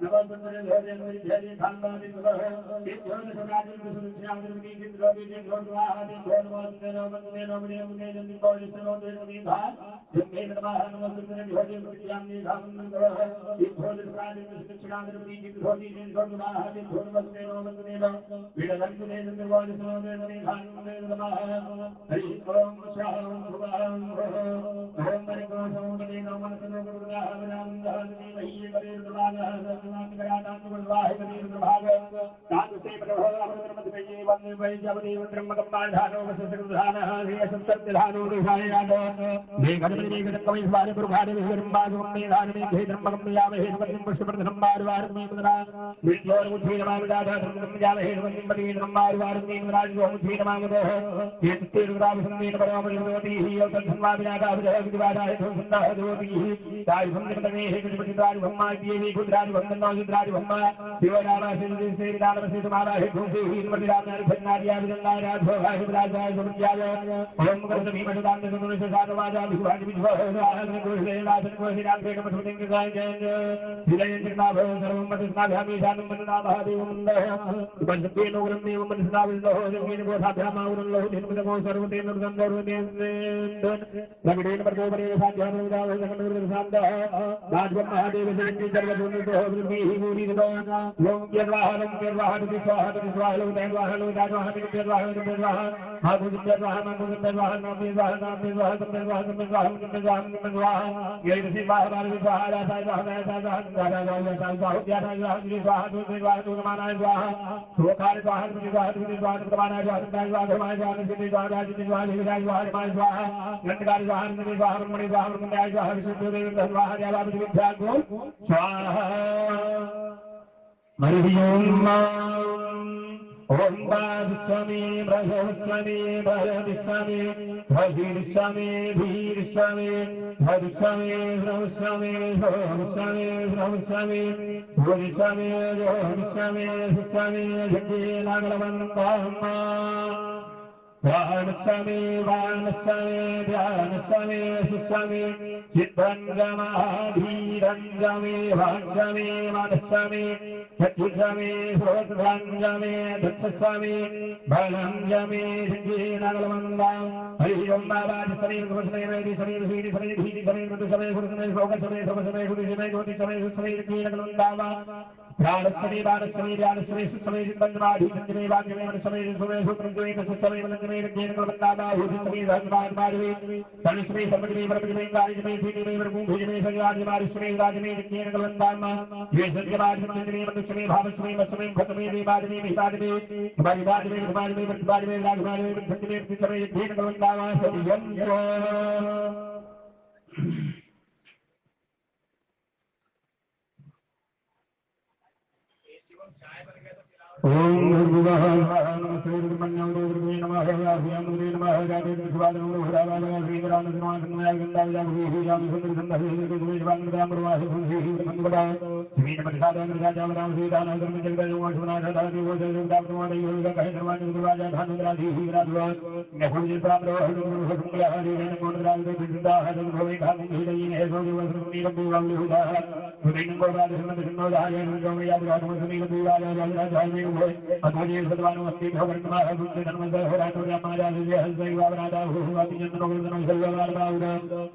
नव सुंदर धोरे में धैर्य खान में कहा है ये जोर प्राचर में दक्षिणांतर दी रोगी जिन रोगा है धर्म में नो बड़ी अंगुदे जन रोज जनो दे में खान जिनमें कहा नव सुंदर धोरे में श्याम ने खान में कहा है ये जोर प्राचर में दक्षिणांतर दी रोगी जिन रोगा है धर्म में नो विरदंत दे जन रोज जनो दे में खान हरि ओम शाम भगवान ओम मरिको सोमदे नमन सनो गुरुदाह नाम दहनि वही करे दुर्भाग सत्नाम कराता गुरुवाह करे दुर्भाग तातु ते प्रभो अमृत मत ये वन्ने वै जवदे ब्रह्म कम्मा धानो वससकृधान हरि असत्य धानो दिशाय यादो हे गणपति रे गण कवि स्वारे पुरखारे विरंबा गुम्मे धान में हे धर्म कम्म यावे हे वन्ने पुष्पवर्धनम बारवार में मुद्रा विद्योर मुझे नमः दादा धर्म यावे हे वन्ने बलि नमः बारवार में मुद्रा जो मुझे नमः ये तेरुग्राम संगीत बराबर होती ही और धन्वा विनादा विजय विवादा है सुंदर होती ही राज भंग में है कुछ राज भम्मा ये भी खुद राज भंग नौ राज भम्मा शिवराम से दान से तुम्हारा है तुमसे ही मति राम ने भजना दिया विजंगा राज हो है राज राज समझ ओम कर सभी मदान में सुनो से साथ वाजा विवाद विजय हो राज को से राज को से राम के मत के गाय जय विजय जगना भव सर्वम मत स्नाभ्यामी जानम मनना महादेव मंद पंचते नोग्रम में मन स्नाविल हो जमीन को साभ्यामा लोह दिन में को सर्वते नर्दन सर्वते रगड़ेन पर को बड़े साध्यान उदाव जगन्नूर शांत राज महादेव से जन्म दोन तो वृद्धि ही मूरी दो लोम केवाहन विश्वाहन विश्वाहन देवाहन दावाहन देवाहन हागु देवाहन नाम देवाहन ये ऋषि बाहर विश्वाहन साधान माना स्वाहा स्वाहा प्रमाण सिद्धि स्वाहा जिति स्वाहा विराज स्वाहा माय स्वाहा नंदकार स्वाहा नंदी स्वाहा मणि स्वाहा मुंडाय स्वाहा विष्णुदेव स्वाहा देवा विद्या को स्वाहा हरि ओम स्वामी ब्रह्मस्वामी ब्रह्मस्वामी भगीरस्वामी भीरस्वामी भगस्वामी ब्रह्मस्वामी ब्रह्मस्वामी ब्रह्मस्वामी भूरिस्वामी ब्रह्मस्वामी स्वामी जगते नागलवंतम्मा वाणस्वामी वाणस्वामी ध्यानस्वामी सुस्वामी सिद्धंगमाधीरंगमे वाणस्वामी मानस्वामी चक्षुस्वामी श्रोत्रंगमे दक्षस्वामी बलंगमे नागलवंदम हरि ओम बाबा शरीर गुरुसमय वेदी शरीर सीधी शरीर भीति शरीर मृत्यु समय गुरुसमय भोग समय सब समय गुरु समय ज्योति समय शरीर की नागलवंदम प्राणस्मि बाणस्मि व्यानस्मि सुस्मि जिन्बन्धमाधि जन्मे वाक्यमे मनस्मि सुमे सूत्रंजमे तस्मि वलंजमे ज्ञान कलवन्दाबाहु सुस्मि धर्मात्मादि तनुस्मि सर्वजमे वर्गजमे कार्यजमे धीमे वर्गुंभुजमे संगादिमारिस्मि राजमे ज्ञान कलवन्दामा ये संजमादि जन्मे मनस्मि भावस्मि मस्मि भतमे देवादमे विवादमे वादिवादमे विवादमे वर्गवादमे रागवादमे जन्मे तस्मि ज्ञान कलवन्दामा सदियंत्र ओम भूर्भुवः नमः श्रीर्ब्रह्मण्यं देवृते नमः याभ्यामुदे नमः जाते शिवादं भूरावादं श्रीरामचन्द्रमानन्दमय गन्धावजाभूः रामसुन्दरसन्दः श्रीमन्मृवाह श्रीमन्मृवाह श्रीमन्मृवाह श्रीदानधर्म जगदयोगुणाधादेवो जगदात्मदेवो कहधर्मादिवाजा धानुद्राधीः विराधवा नहुजिप्राप्तोहरुहरुहरुमलः देवेन कोणद्राविदे सिद्धाः जगभवे धामुहिदयिने हेसोदिवसृमीरब्बुवाम्लिहुदाः सुदैनङ्गोराधर्मदृष्णोदाय नृगमयादिराधमसुमीरब्बुवाजा जागराजाय अद्वैत सद्वानो अस्ति भवन्नमः गुरुते धर्मसहरातोर्यामाजादिजे हल्सैवावरादाहुवादिजन्मनोगुणो सर्ववारदाउरा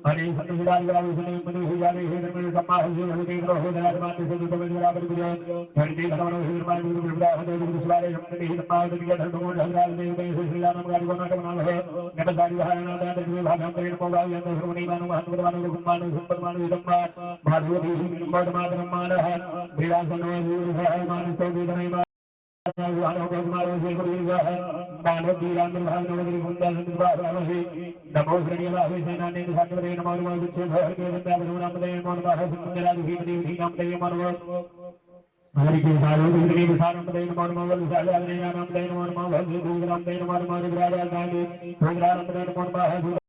हरे सन्निधानग्रावसुनिमनुजाने हेदर्मणे सम्माहस्य भूतेन्द्रोहोदराजमात्यसुतपविरापरिपुरा हरिते धर्मनो हिर्मायुर्विभ्राहदेवदुस्वारे सम्मतिः सम्माहदर्य धर्मगुणहरादेवदेश श्रीरामगारिगोनाटमनामः नमस्कारिवाहनादादज्वे भागान्तरेण पौराव्यन्तश्रवणीमानुमहन्वदमानुगुम्मानु सम्पन्मानुविदम्मा भागवतीः विनुम्बादमातरम्मानः क्रीडासन्नोः मानस्तौवेदनैमा नमो श्रेणीलाभे सेनाने सात्वरे नमो नमो विच्छे भवते वृंदावनमदे नमो नमः सुंदराधीपति नामदे नमो हरि के सारो विद्रे विसारमदे नमो नमो वल्लसालादे नामदे नमो नमो भगवते नामदे नमो नमो रुद्राराधनादे रुद्राराधनादे नमो नमः